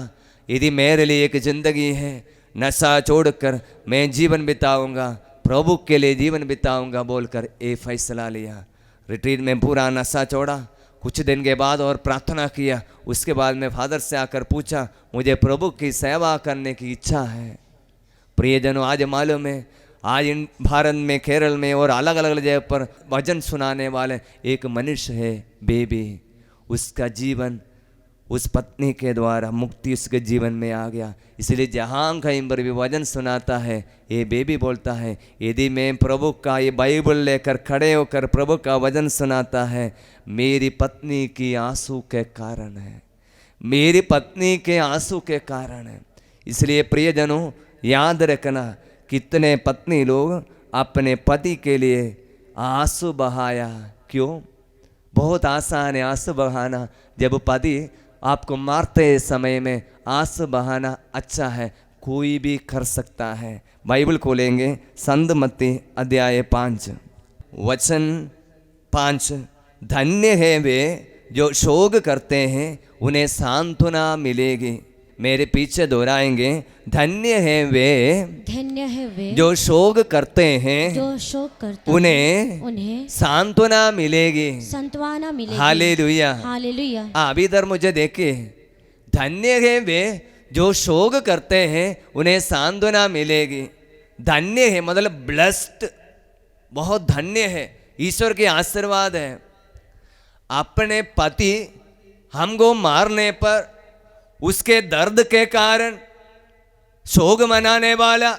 यदि मेरे लिए एक ज़िंदगी है, नशा छोड़कर मैं जीवन बिताऊंगा, प्रभु के लिए जीवन बिताऊंगा बोलकर ये फैसला लिया। रिट्रीट में पूरा नशा छोड़ा। कुछ दिन के बाद और प्रार्थना किया। उसके बाद में फादर से आकर पूछा, मुझे प्रभु की सेवा करने की इच्छा है। प्रियजनों, आज मालूम है, आज इन भारत में, केरल में और अलग अलग जगह पर भजन सुनाने वाले एक मनुष्य है, बेबी। उसका जीवन उस पत्नी के द्वारा मुक्ति उसके जीवन में आ गया। इसलिए जहाँ कहीं पर भी वचन सुनाता है, ये बेबी बोलता है, यदि मैं प्रभु का ये बाइबल लेकर खड़े होकर प्रभु का वचन सुनाता है, मेरी पत्नी की आंसू के कारण है, मेरी पत्नी के आंसू के कारण है। इसलिए प्रियजनों, याद रखना, कितने पत्नी लोग अपने पति के लिए आंसू बहाया। क्यों? बहुत आसान है आंसू बहाना। जब पति आपको मारते समय में आंसू बहाना अच्छा है, कोई भी कर सकता है। बाइबल खोलेंगे, संत मत्ती अध्याय 5 वचन 5। धन्य है वे जो शोक करते हैं, उन्हें सांत्वना मिलेगी। मेरे पीछे दोहराएंगे, धन्य है वे जो शोक करते हैं, उन्हें सांत्वना मिलेगी। Hallelujah, hallelujah. अभी इधर मुझे देखिए, धन्य है वे जो शोक करते हैं, उन्हें सांत्वना मिलेगी। धन्य है मतलब ब्लेस्ड, बहुत धन्य है, ईश्वर के आशीर्वाद है। अपने पति हमको मारने पर उसके दर्द के कारण शोक मनाने वाला,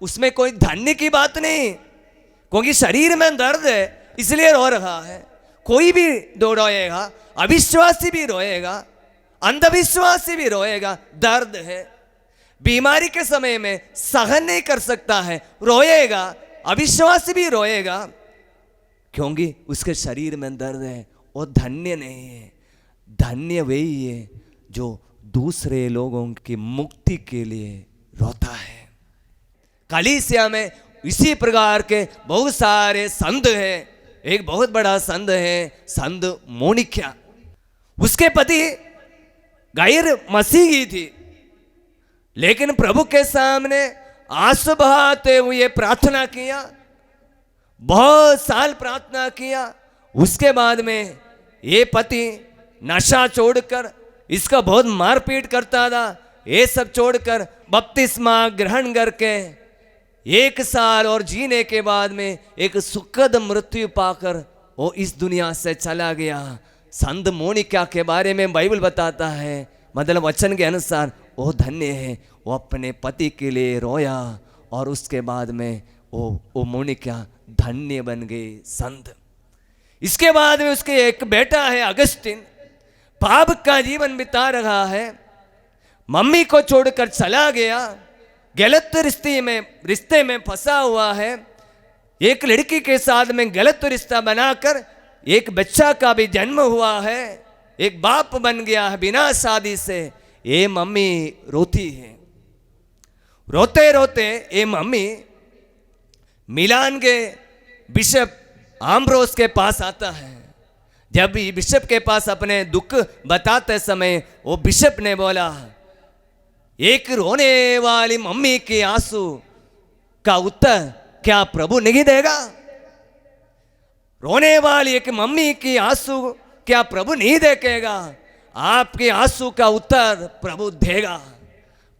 उसमें कोई धन्य की बात नहीं, क्योंकि शरीर में दर्द है इसलिए रो रहा है। कोई भी रोएगा, अविश्वासी भी रोएगा, अंधविश्वासी भी रोएगा, दर्द है। बीमारी के समय में सहन नहीं कर सकता है, रोएगा, अविश्वासी भी रोएगा, क्योंकि उसके शरीर में दर्द है। और धन्य नहीं है, धन्य वही है जो दूसरे लोगों की मुक्ति के लिए रोता है। कलीसिया में इसी प्रकार के बहुत सारे संत हैं। एक बहुत बड़ा संत है संत मोनिका। उसके पति गैर मसीही थी, लेकिन प्रभु के सामने आंसू बहाते हुए प्रार्थना किया, बहुत साल प्रार्थना किया। उसके बाद में ये पति नशा छोड़कर, इसका बहुत मारपीट करता था, ये सब छोड़कर बपतिस्मा ग्रहण करके 1 साल और जीने के बाद में एक सुखद मृत्यु पाकर वो इस दुनिया से चला गया। संत मोनिका के बारे में बाइबल बताता है, मतलब वचन के अनुसार वो धन्य है, वो अपने पति के लिए रोया और उसके बाद में वो मोनिका धन्य बन गई संत। इसके बाद में उसके एक बेटा है अगस्टिन, पाप का जीवन बिता रहा है, मम्मी को छोड़कर चला गया, गलत रिश्ते में फंसा हुआ है, एक लड़की के साथ में गलत रिश्ता बनाकर एक बच्चा का भी जन्म हुआ है, एक बाप बन गया है बिना शादी से। ये मम्मी रोती है। रोते रोते ये मम्मी मिलान के बिशप आम्ब्रोस के पास आता है। जब बिशप के पास अपने दुख बताते समय वो बिशप ने बोला, एक रोने वाली मम्मी के आंसू का उत्तर क्या प्रभु नहीं देगा? रोने वाली एक मम्मी की आंसू क्या प्रभु नहीं देखेगा? आपके आंसू का उत्तर प्रभु देगा।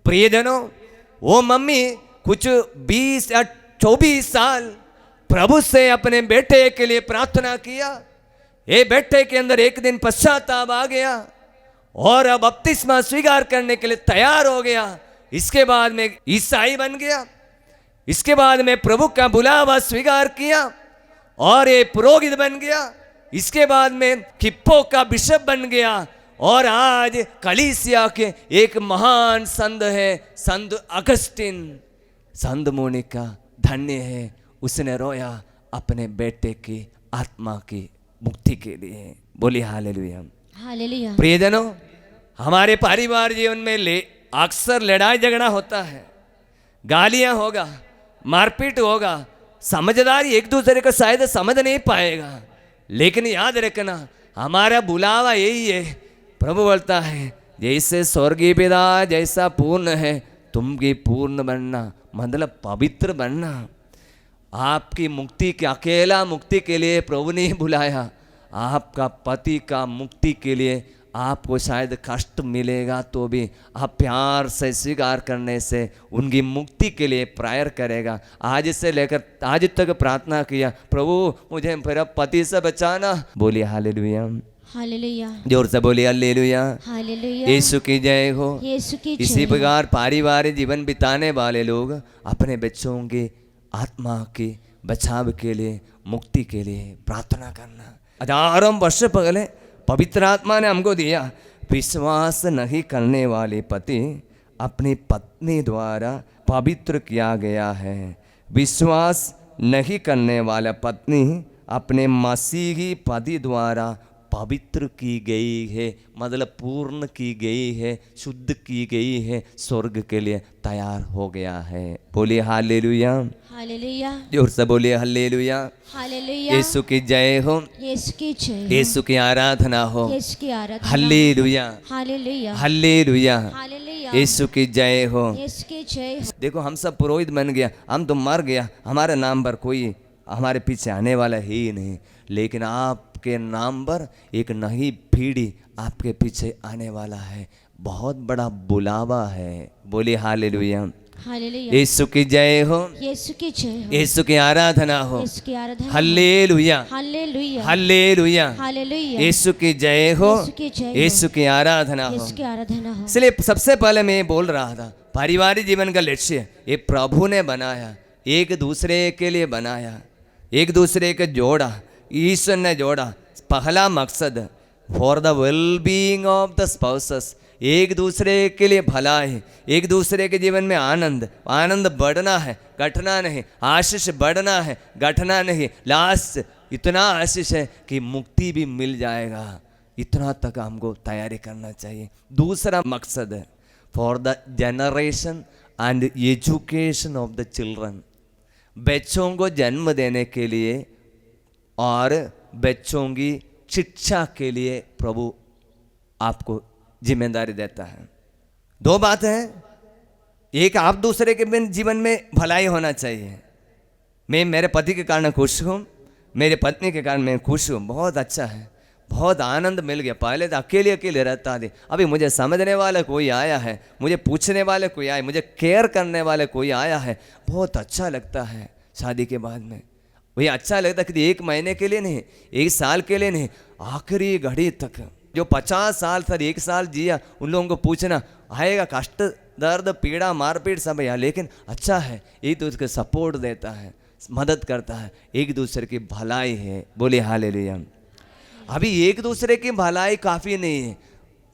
प्रियजनों, वो मम्मी कुछ 20 या 24 साल प्रभु से अपने बेटे के लिए प्रार्थना किया। ये बेटे के अंदर एक दिन पश्चाताप आ गया और अब बपतिस्मा स्वीकार करने के लिए तैयार हो गया। इसके बाद में ईसाई बन गया। इसके बाद में प्रभु का बुलावा स्वीकार किया और ये पुरोहित बन गया। इसके बाद में किप्पो का बिशप बन गया और आज कलीसिया के एक महान संत है, संत अगस्टिन। संत मोनिका धन्य है, उसने रोया अपने बेटे की आत्मा की मुक्ति के लिए। बोलिए हालेलुया। हालेलुया। प्रियजनों, हमारे परिवार जीवन में अक्सर लड़ाई झगड़ा होता है, गालियां होगा, मारपीट होगा, समझदारी एक दूसरे को शायद समझ नहीं पाएगा, लेकिन याद रखना हमारा बुलावा यही है। प्रभु बोलता है जैसे स्वर्गीय पिता जैसा पूर्ण है तुम भी पूर्ण बनना, मतलब पवित्र बनना। आपकी मुक्ति के अकेला मुक्ति के लिए प्रभु ने बुलाया, आपका पति का मुक्ति के लिए आपको शायद कष्ट मिलेगा तो भी आप प्यार से स्वीकार करने से उनकी मुक्ति के लिए प्रेयर करेगा। आज से लेकर आज तक प्रार्थना किया, प्रभु मुझे मेरा पति से बचाना। बोलिए हालेलुया। हालेलुया। जोर से बोलिए हालेलुया। हालेलुया। यीशु की जय हो। यीशु की जय इसी हो। प्रकार पारिवारिक जीवन बिताने वाले लोग अपने बच्चों की आत्मा की बचाव के लिए, मुक्ति के लिए प्रार्थना करना। हजारों वर्ष पहले पवित्र आत्मा ने हमको दिया। विश्वास नहीं करने वाले पति अपनी पत्नी द्वारा पवित्र किया गया है। विश्वास नहीं करने वाला पत्नी अपने मसीही पति द्वारा पवित्र की गई है, मतलब पूर्ण की गई है, शुद्ध की गई है, स्वर्ग के लिए तैयार हो गया है। बोलिए हालेलुया। हालेलुया। जोर से बोलिए हालेलुया। हालेलुया। यीशु की जय हो। यीशु की जय हो। यीशु की आराधना हो। यीशु की आराधना। हालेलुया। हालेलुया। हालेलुया। हालेलुया। यीशु की जय हो। यीशु की जय हो। देखो हम सब पुरोहित बन गया, हम तो मर गया, हमारे नाम पर कोई हमारे पीछे आने वाला है ही नहीं, लेकिन आपके नाम पर एक नई पीढ़ी आपके पीछे आने वाला है। बहुत बड़ा बुलावा है। बोलिए हालेलुया। हालेलुया। यीशु की जय हो। यीशु की जय हो। यीशु की आराधना हो। यीशु की आराधना। हालेलुया। हालेलुया। हालेलुया। हालेलुया। यीशु की जय हो। यीशु की जय हो। यीशु की आराधना हो। यीशु की आराधना हो। इसलिए सबसे पहले मैं बोल रहा था, पारिवारिक जीवन का लक्ष्य ये प्रभु ने बनाया, एक दूसरे के लिए बनाया, एक दूसरे के जोड़ा, ईश्वर ने जोड़ा। पहला मकसद for the well being of the spouses, एक दूसरे के लिए भलाई, एक दूसरे के जीवन में आनंद, आनंद बढ़ना है, घटना नहीं, आशीष बढ़ना है, घटना नहीं। लास्ट इतना आशीष है कि मुक्ति भी मिल जाएगा, इतना तक हमको तैयारी करना चाहिए। दूसरा मकसद है for the generation and education of the children, बच्चों को जन्म देने के लिए और बच्चों की शिक्षा के लिए प्रभु आपको जिम्मेदारी देता है। दो बात है, एक आप दूसरे के जीवन में भलाई होना चाहिए। मैं मेरे पति के कारण खुश हूँ, मेरे पत्नी के कारण मैं खुश हूँ, बहुत अच्छा है, बहुत आनंद मिल गया। पहले तो अकेले अकेले रहता था, अभी मुझे समझने वाला कोई आया है, मुझे पूछने वाले कोई आया, मुझे केयर करने वाले कोई आया है, बहुत अच्छा लगता है। शादी के बाद में वही अच्छा लगता है कि 1 महीने के लिए नहीं, 1 साल के लिए नहीं, आखिरी घड़ी तक। जो 50 साल तक 1 साल जिया उन लोगों को पूछना आएगा, कष्ट दर्द पीड़ा मारपीट सब है, लेकिन अच्छा है, एक दूसरे को सपोर्ट देता है, मदद करता है, एक दूसरे की भलाई है। बोले हालेलुया। अभी एक दूसरे की भलाई काफ़ी नहीं है,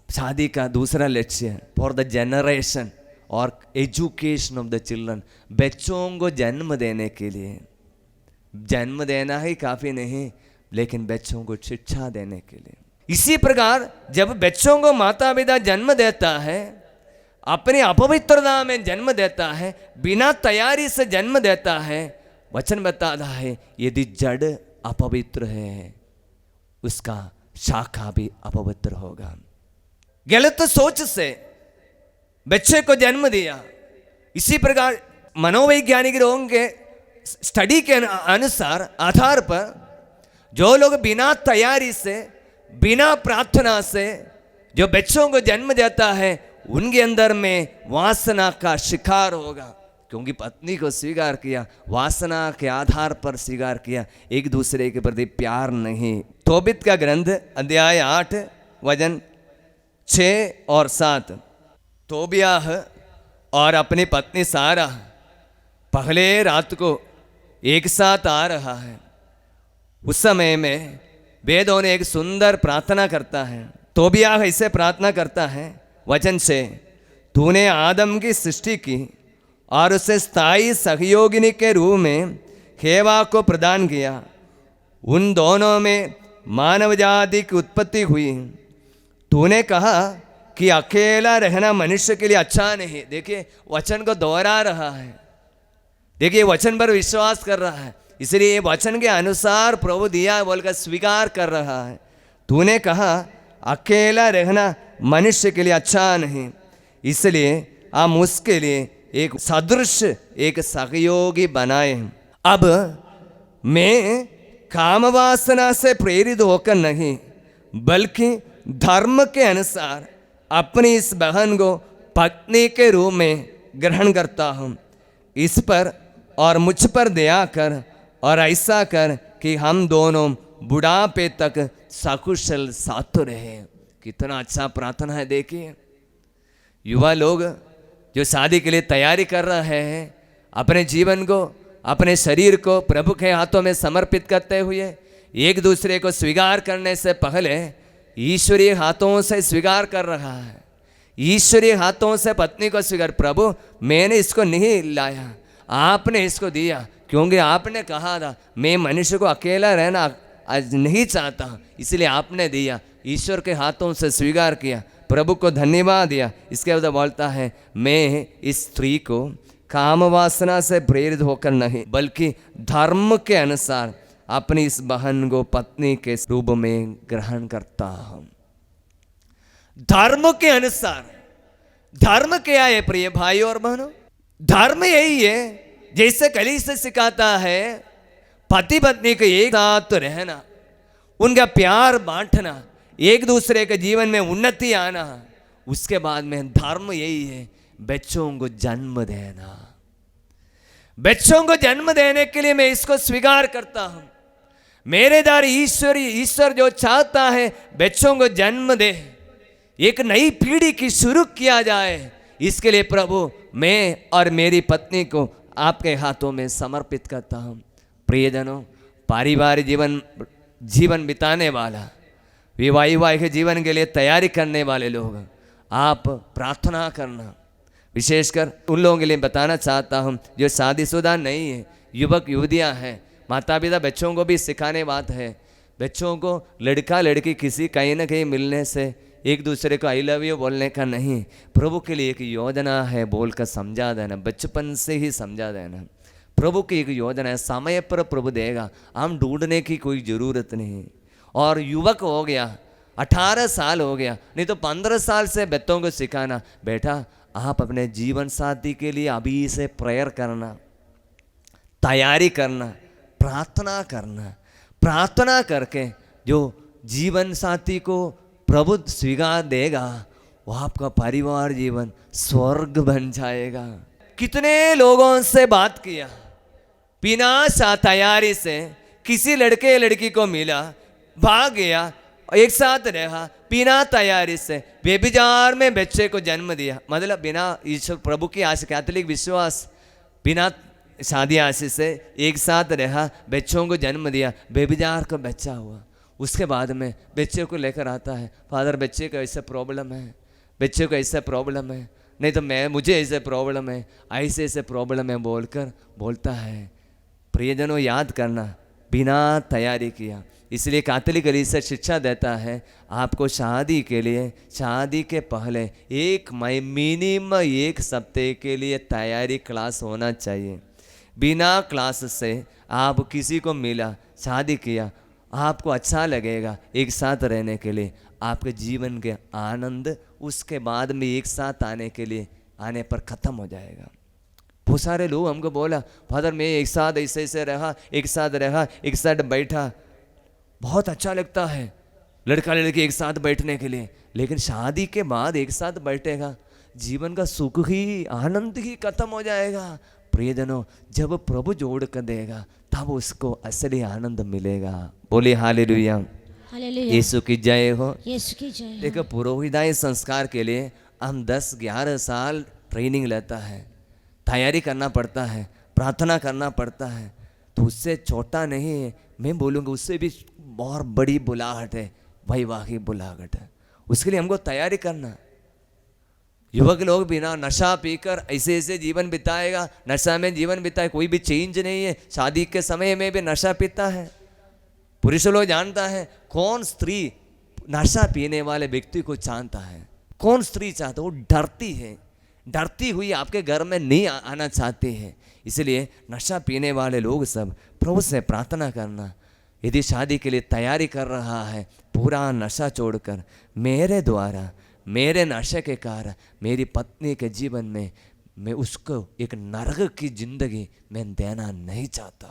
शादी का दूसरा लक्ष्य है फॉर द जनरेशन और एजुकेशन ऑफ द चिल्ड्रन, बच्चों को जन्म देने के लिए। जन्म देना ही काफ़ी नहीं, लेकिन बच्चों को शिक्षा देने के लिए। इसी प्रकार जब बच्चों को माता पिता जन्म देता है, अपनी अपवित्रता में जन्म देता है, बिना तैयारी से जन्म देता है, वचन बताता है यदि जड़ अपवित्र है उसका शाखा भी अपवित्र होगा। गलत सोच से बच्चे को जन्म दिया। इसी प्रकार मनोवैज्ञानिक लोगों के स्टडी के अनुसार आधार पर जो लोग बिना तैयारी से, बिना प्रार्थना से जो बच्चों को जन्म देता है, उनके अंदर में वासना का शिकार होगा। क्योंकि पत्नी को स्वीकार किया, वासना के आधार पर स्वीकार किया, एक दूसरे के प्रति प्यार नहीं। तोबित का ग्रंथ अध्याय 8 वचन 6 और 7। तोबियाह और अपनी पत्नी सारा पहले रात को एक साथ आ रहा है। उस समय में वे दोनों एक सुंदर प्रार्थना करता है। तोबियाह इसे प्रार्थना करता है वचन से, तूने आदम की सृष्टि की और उसे स्थायी सहयोगिनी के रूप में हेवा को प्रदान किया। उन दोनों में मानव जाति की उत्पत्ति हुई। तूने कहा कि अकेला रहना मनुष्य के लिए अच्छा नहीं। देखिए वचन को दोहरा रहा है, देखिए वचन पर विश्वास कर रहा है, इसलिए वचन के अनुसार प्रभु दिया बोलकर स्वीकार कर रहा है। तूने कहा अकेला रहना मनुष्य के लिए अच्छा नहीं, इसलिए हम उसके लिए एक सदृश, एक सहयोगी बनाए। अब मैं कामवासना से प्रेरित होकर नहीं, बल्कि धर्म के अनुसार अपनी इस बहन को पत्नी के रूप में ग्रहण करता हूँ। इस पर और मुझ पर दया कर और ऐसा कर कि हम दोनों बुढ़ापे तक सकुशल साथ रहे। कितना अच्छा प्रार्थना है। देखिए युवा लोग जो शादी के लिए तैयारी कर रहे हैं, अपने जीवन को, अपने शरीर को प्रभु के हाथों में समर्पित करते हुए एक दूसरे को स्वीकार करने से पहले ईश्वरीय हाथों से स्वीकार कर रहा है। ईश्वरीय हाथों से पत्नी को स्वीकार, प्रभु मैंने इसको नहीं लाया, आपने इसको दिया, क्योंकि आपने कहा था मैं मनुष्य को अकेला रहना आज नहीं चाहता, इसलिए आपने दिया। ईश्वर के हाथों से स्वीकार किया, प्रभु को धन्यवाद दिया। इसके बाद बोलता है मैं इस स्त्री को काम वासना से प्रेरित होकर नहीं, बल्कि धर्म के अनुसार अपनी इस बहन को पत्नी के रूप में ग्रहण करता हूं। धर्म के अनुसार, धर्म क्या है प्रिय भाई और बहनों? धर्म यही है, जैसे कलीसिया सिखाता है पति पत्नी को एक साथ रहना, उनका प्यार बांटना, एक दूसरे के जीवन में उन्नति आना। उसके बाद में धर्म यही है बच्चों को जन्म देना। बच्चों को जन्म देने के लिए मैं इसको स्वीकार करता हूं। मेरे द्वारा ईश्वर जो चाहता है बच्चों को जन्म दे, एक नई पीढ़ी की शुरू किया जाए, इसके लिए प्रभु मैं और मेरी पत्नी को आपके हाथों में समर्पित करता हूं। प्रियजनों, पारिवारिक जीवन बिताने वाला, वैवाहिक जीवन के लिए तैयारी करने वाले लोग, आप प्रार्थना करना। विशेषकर उन लोगों के लिए बताना चाहता हूँ जो शादीशुदा नहीं है, युवक युवतियाँ हैं, माता पिता बच्चों को भी सिखाने बात है। बच्चों को लड़का लड़की किसी कहीं ना कहीं मिलने से एक दूसरे को आई लव यू बोलने का नहीं, प्रभु के लिए एक योजना है बोलकर समझा देना, बचपन से ही समझा देना। प्रभु की एक योजना है, समय पर प्रभु देगा, हम ढूंढने की कोई ज़रूरत नहीं। और युवक हो गया, 18 साल हो गया, नहीं तो 15 साल से बच्चों को सिखाना, बेटा आप अपने जीवन साथी के लिए अभी से प्रेयर करना, तैयारी करना, प्रार्थना करना। प्रार्थना करके जो जीवन साथी को प्रभु स्वीकार देगा, वो आपका परिवार जीवन स्वर्ग बन जाएगा। कितने लोगों से बात किया, बिना तैयारी से किसी लड़के लड़की को मिला, भाग गया, एक साथ रहा, बिना तैयारी से व्यभिचार में बच्चे को जन्म दिया। मतलब बिना ईश्वर प्रभु की आशीष, कैथोलिक विश्वास, बिना शादी आशीष से एक साथ रहा, बच्चों को जन्म दिया, व्यभिचार का बच्चा हुआ। उसके बाद में बच्चे को लेकर आता है, फादर बच्चे का ऐसा प्रॉब्लम है, बच्चे को ऐसा प्रॉब्लम है, नहीं तो मुझे ऐसे प्रॉब्लम है, ऐसे ऐसे प्रॉब्लम है बोलकर बोलता है। प्रियजनों, याद करना, बिना तैयारी किया। इसलिए कैथोलिक कलीसिया शिक्षा देता है आपको शादी के लिए, शादी के पहले मिनिमम 1 सप्ताह के लिए तैयारी क्लास होना चाहिए। बिना क्लास से आप किसी को मिला, शादी किया, आपको अच्छा लगेगा एक साथ रहने के लिए, आपके जीवन के आनंद उसके बाद में एक साथ आने के लिए आने पर ख़त्म हो जाएगा। बहुत सारे लोग हमको बोला, फादर मैं एक साथ ऐसे ऐसे रहा, एक साथ बैठा, बहुत अच्छा लगता है लड़का लड़की एक साथ बैठने के लिए, लेकिन शादी के बाद एक साथ बैठेगा, जीवन का सुख ही आनंद ही खत्म हो जाएगा। प्रियजनों, जब प्रभु जोड़ कर देगा तब उसको असली आनंद मिलेगा। बोले हालेलुया, हालेलुया, यीशु की जय हो। यीशु की जय हो। देखो, पुरोहिताई संस्कार के लिए हम 10-11 साल ट्रेनिंग लेता है, तैयारी करना पड़ता है, प्रार्थना करना पड़ता है, तो उससे छोटा नहीं है, मैं बोलूँगा उससे भी बहुत बड़ी बुलाहट है, वैवाहिक बुलाहट है। उसके लिए हमको तैयारी करना। युवक लोग बिना नशा पीकर ऐसे ऐसे जीवन बिताएगा, नशा में जीवन बिताए, कोई भी चेंज नहीं है। शादी के समय में भी नशा पीता है। पुरुष लोग जानता है कौन स्त्री नशा पीने वाले व्यक्ति को चाहता है, कौन स्त्री चाहता है, वो डरती है, डरती हुई आपके घर में नहीं आना चाहती है। इसलिए नशा पीने वाले लोग सब प्रभु से प्रार्थना करना, यदि शादी के लिए तैयारी कर रहा है, पूरा नशा छोड़कर मेरे द्वारा, मेरे नशे के कारण मेरी पत्नी के जीवन में मैं उसको एक नरक की जिंदगी मैं देना नहीं चाहता।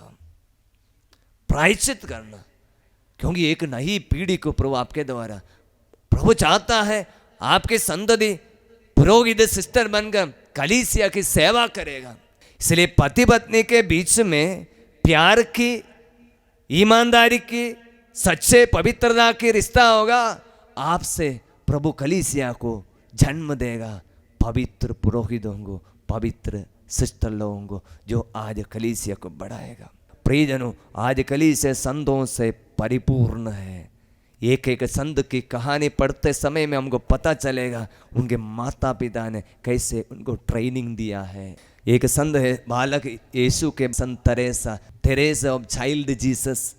प्रायश्चित करना, क्योंकि एक नई पीढ़ी को प्रभु आपके द्वारा, प्रभु चाहता है आपके संतति पुरोहित सिस्टर बनकर कलीसिया की सेवा करेगा। इसलिए पति पत्नी के बीच में प्यार की, ईमानदारी की, सच्चे पवित्रता की रिश्ता होगा। आपसे प्रभु कलीसिया को जन्म देगा, पवित्र पुरोहितों को, पवित्र सिस्टर लोगों को, जो आज कलीसिया को बढ़ाएगा। प्रियजनों, आज कलीसिया संतों से परिपूर्ण है। एक एक संत की कहानी पढ़ते समय में हमको पता चलेगा उनके माता पिता ने कैसे उनको ट्रेनिंग दिया है। एक संत है बालक यीशु के, संत तेरेसा ऑफ चाइल्ड जीसस।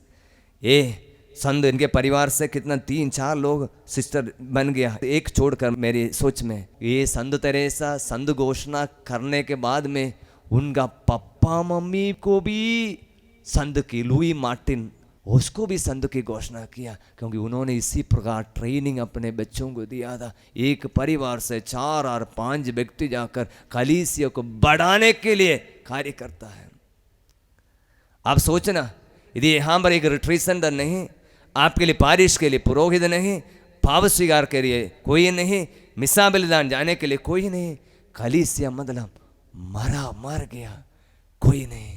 ये संत, इनके परिवार से कितना 3-4 लोग सिस्टर बन गया, एक छोड़कर मेरी सोच में। ये संत तेरेसा संत घोषणा करने के बाद में उनका पापा मम्मी को भी संत की, लुई मार्टिन, उसको भी संत की घोषणा किया, क्योंकि उन्होंने इसी प्रकार ट्रेनिंग अपने बच्चों को दिया था। एक परिवार से 4 और 5 व्यक्ति जाकर कलीसिया को बढ़ाने के लिए कार्य करता है। आप सोचना, यदि यहाँ पर एक रिट्रीट सेंटर नहीं, आपके लिए पारिश के लिए पुरोहित नहीं, पाप स्वीकार के लिए कोई नहीं, मिसा बलिदान जाने के लिए कोई नहीं, कलीसिया मतलब मर गया, कोई नहीं।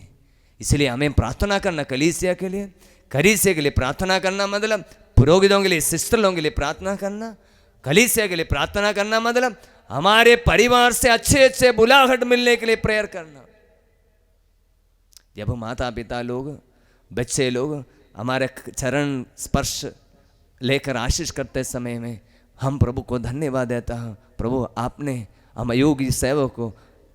इसलिए हमें प्रार्थना करना कलीसिया के लिए, कलीसिया के लिए प्रार्थना करना मतलब पुरोहितों के लिए, सिस्टर लोगों के लिए प्रार्थना करना, कलीसिया के लिए प्रार्थना करना मतलब हमारे परिवार से अच्छे अच्छे बुलाहट मिलने के लिए प्रेयर करना। जब माता पिता लोग, बच्चे लोग हमारे चरण स्पर्श लेकर आशीष करते समय में हम प्रभु को धन्यवाद देता हूँ, प्रभु आपने हम अयोग्य सेवक को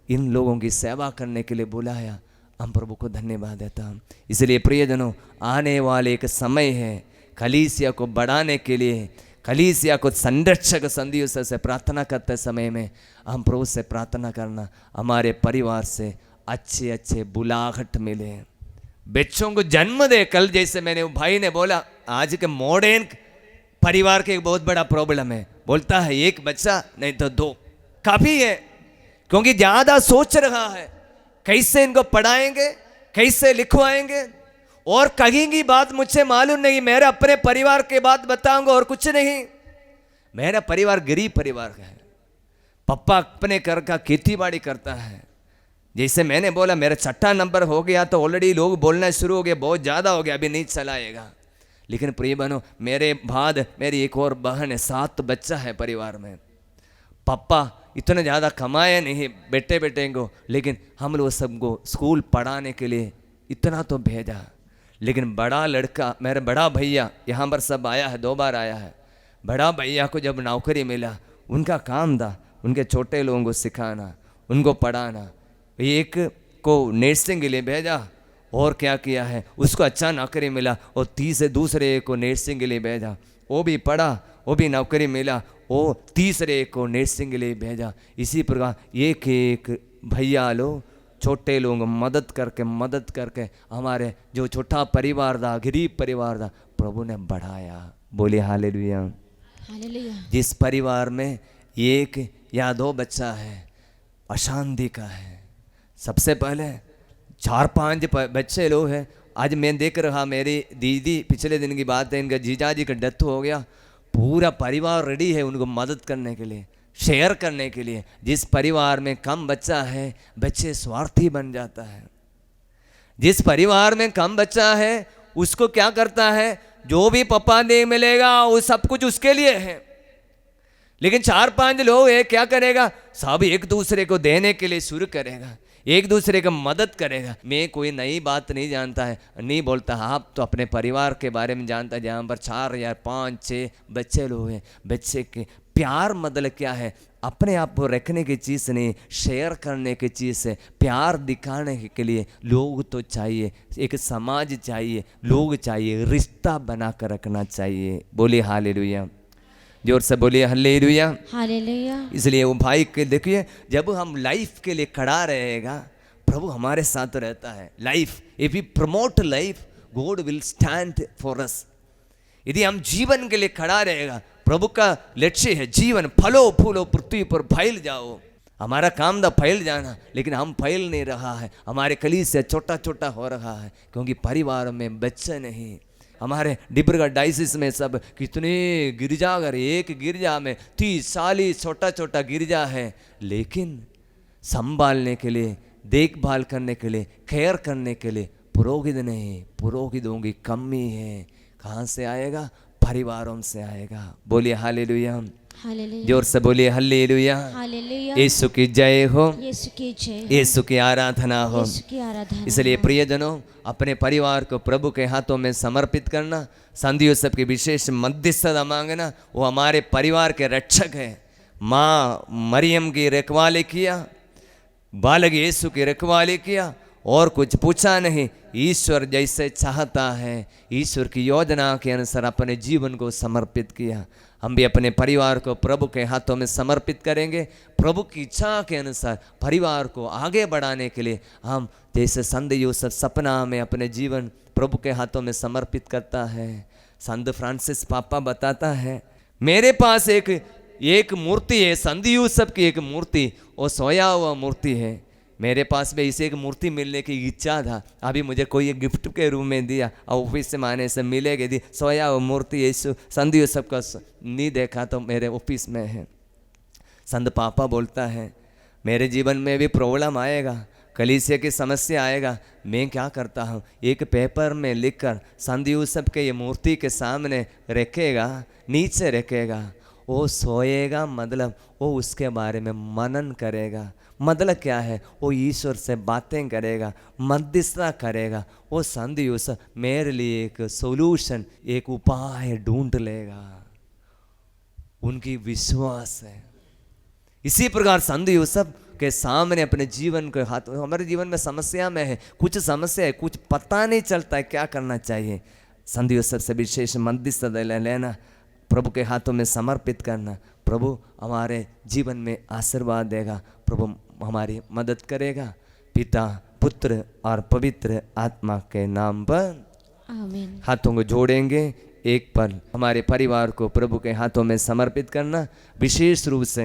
इन लोगों की सेवा करने के लिए बुलाया, हम प्रभु को धन्यवाद देता हूँ। इसलिए प्रियजनों, आने वाले एक समय है कलीसिया को बढ़ाने के लिए, कलीसिया को संरक्षक संदियों से प्रार्थना करते समय में हम प्रभु से प्रार्थना करना, हमारे परिवार से अच्छे अच्छे बुलाहट मिले, बच्चों को जन्म दे। कल जैसे मैंने भाई ने बोला, आज के मॉडर्न परिवार के एक बहुत बड़ा प्रॉब्लम है, बोलता है 1 बच्चा नहीं तो 2 काफी है, क्योंकि ज्यादा सोच रहा है कैसे इनको पढ़ाएंगे, कैसे लिखवाएंगे, और कहेंगी बात मुझे मालूम नहीं, मेरे अपने परिवार के बात बताऊंगा और कुछ नहीं। मेरा परिवार गरीब परिवार का है, पापा अपने घर का खेती बाड़ी करता है। जैसे मैंने बोला मेरा 6ठा नंबर हो गया तो ऑलरेडी लोग बोलना शुरू हो गए, बहुत ज़्यादा हो गया, अभी नहीं चलाएगा। लेकिन प्रिय बहनों, मेरे बाद मेरी एक और बहन है, 7 बच्चा है परिवार में। पापा इतना ज़्यादा कमाए नहीं बेटे बेटे को, लेकिन हम लोग सबको स्कूल पढ़ाने के लिए इतना तो भेजा। लेकिन बड़ा लड़का, मेरा बड़ा भैया यहाँ पर सब आया है, 2 बार आया है। बड़ा भैया को जब नौकरी मिला, उनका काम था उनके छोटे लोगों को सिखाना, उनको पढ़ाना। एक को नर्सिंग के लिए भेजा, और क्या किया है, उसको अच्छा नौकरी मिला, और दूसरे को नर्सिंग के लिए भेजा, वो भी पढ़ा, वो भी नौकरी मिला, वो तीसरे को नर्सिंग के लिए भेजा। इसी प्रकार एक एक भैया लोग छोटे लोगों को मदद करके हमारे जो छोटा परिवार था, गरीब परिवार था, प्रभु ने बढ़ाया। बोले हालेलुया। हालेलुया। जिस परिवार में 1 या 2 बच्चा है, अशांति का है, सबसे पहले 4-5 बच्चे लोग हैं। आज मैं देख रहा, मेरी दीदी, पिछले दिन की बात है, इनका जीजा जी का डेथ हो गया। पूरा परिवार रेडी है उनको मदद करने के लिए, शेयर करने के लिए। जिस परिवार में कम बच्चा है, बच्चे स्वार्थी बन जाता है। जिस परिवार में कम बच्चा है, उसको क्या करता है, जो भी पापा ने मिलेगा वो सब कुछ उसके लिए है। लेकिन 4-5 लोग है, क्या करेगा, सब एक दूसरे को देने के लिए शुरू करेगा, एक दूसरे का मदद करेगा। मैं कोई नई बात नहीं जानता है, नहीं बोलता। आप तो अपने परिवार के बारे में जानता है, जहाँ पर 4 या 5-6 बच्चे लोग हैं। बच्चे के प्यार मतलब क्या है, अपने आप को रखने की चीज़ नहीं, शेयर करने की चीज़ है। प्यार दिखाने के लिए लोग तो चाहिए, एक समाज चाहिए, लोग चाहिए, रिश्ता बना कर रखना चाहिए। बोलिए हालेलुया, जोर से बोलिए हालेलुया, हालेलुया। इसलिए वो भाई के देखिए, जब हम लाइफ के लिए खड़ा रहेगा, प्रभु हमारे साथ रहता है। Life, if we promote life, God will stand for us. यदि हम जीवन के लिए खड़ा रहेगा, प्रभु का लक्ष्य है जीवन, फलो फूलो पृथ्वी पर फैल जाओ। हमारा काम था फैल जाना, लेकिन हम फैल नहीं रहा है। हमारे कलीसिया छोटा छोटा हो रहा है, क्योंकि परिवार में बच्चे नहीं। हमारे डिब्रूगढ़ डायसिस में सब कितने गिरजाघर, एक गिरजा में 30-40 छोटा छोटा गिरजा है, लेकिन संभालने के लिए, देखभाल करने के लिए, केयर करने के लिए पुरोहित नहीं। पुरोहितों की कमी है। कहाँ से आएगा, परिवारों से आएगा। बोलिए हालेलुया, हालेलुया, जोर से बोलिए हालेलुया। हालेलुया। यीशु की जय हो, यीशु की जय हो, यीशु की आराधना हो। यीशु की आराधना इसलिए हो। प्रियजनों, अपने परिवार को प्रभु के हाथों में समर्पित करना, संत यूसुफ की विशेष मध्यस्थता मांगना। वो हमारे परिवार के रक्षक है। माँ मरियम की रखवाली किया, बालक यीशु की रखवाली किया, और कुछ पूछा नहीं। ईश्वर जैसे चाहता है, ईश्वर की योजना के अनुसार अपने जीवन को समर्पित किया। हम भी अपने परिवार को प्रभु के हाथों में समर्पित करेंगे। प्रभु की इच्छा के अनुसार परिवार को आगे बढ़ाने के लिए हम, जैसे संत यूसुफ सपना में अपने जीवन प्रभु के हाथों में समर्पित करता है। संत फ्रांसिस पापा बताता है, मेरे पास एक मूर्ति है, संत यूसुफ की एक मूर्ति, वो सोया हुआ मूर्ति है। मेरे पास में इसे एक मूर्ति मिलने की इच्छा था, अभी मुझे कोई एक गिफ्ट के रूप में दिया, और ऑफिस से माने से मिलेगी थी सोया हुआ मूर्ति। यीशु संत यूसुफ का नहीं देखा तो मेरे ऑफिस में है। संत पापा बोलता है, मेरे जीवन में भी प्रॉब्लम आएगा, कलीसिया की समस्या आएगा। मैं क्या करता हूँ, एक पेपर में लिखकर संत यूसुफ के ये मूर्ति के सामने रखेगा, नीचे रखेगा। वो सोएगा, मतलब वो उसके बारे में मनन करेगा। मतलब क्या है, वो ईश्वर से बातें करेगा, मध्यस्थता करेगा। वो संत यूसुफ मेरे लिए एक सोल्यूशन, एक उपाय ढूंढ लेगा। उनकी विश्वास है। इसी प्रकार संत यूसुफ के सामने अपने जीवन के हाथ, हमारे जीवन में समस्या में है, कुछ समस्या है, कुछ पता नहीं चलता है क्या करना चाहिए। संत यूसुफ से विशेष मध्यस्थता लेना, प्रभु के हाथों में समर्पित करना। प्रभु हमारे जीवन में आशीर्वाद देगा, प्रभु हमारी मदद करेगा। पिता, पुत्र और पवित्र आत्मा के नाम पर आमीन। हाथों को जोड़ेंगे। एक पल हमारे परिवार को प्रभु के हाथों में समर्पित करना, विशेष रूप से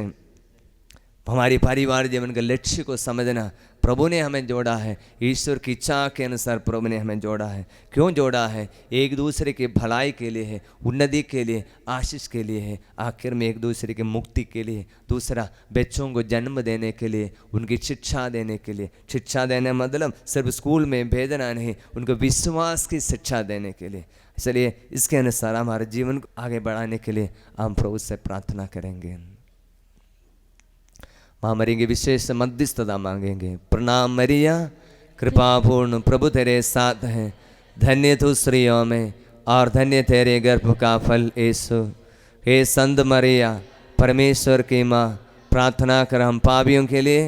हमारे परिवार जीवन के लक्ष्य को समझना। प्रभु ने हमें जोड़ा है, ईश्वर की इच्छा के अनुसार प्रभु ने हमें जोड़ा है। क्यों जोड़ा है? एक दूसरे की भलाई के लिए है, उन्नति के लिए, आशीष के लिए है, आखिर में एक दूसरे की मुक्ति के लिए। दूसरा, बच्चों को जन्म देने के लिए, उनकी शिक्षा देने के लिए। शिक्षा देने मतलब सिर्फ स्कूल में भेजना नहीं, उनको विश्वास की शिक्षा देने के लिए। इसलिए इसके अनुसार हमारे जीवन को आगे बढ़ाने के लिए हम प्रभु से प्रार्थना करेंगे। माँ मरी की विशेष मध्यस्थता मांगेंगे। प्रणाम मरिया, कृपापूर्ण प्रभु तेरे साथ हैं, धन्य तू स्त्रियों में और धन्य तेरे गर्भ का फल यीशु। हे संत मरिया, परमेश्वर की माँ, प्रार्थना कर हम पापियों के लिए,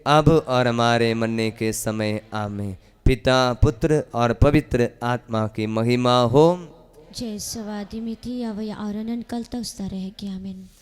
अब और हमारे मरने के समय आमीन। पिता, पुत्र और पवित्र आत्मा की महिमा हो। जय सवादी मिथि अब और अनंत काल तक रहेगी। आमीन।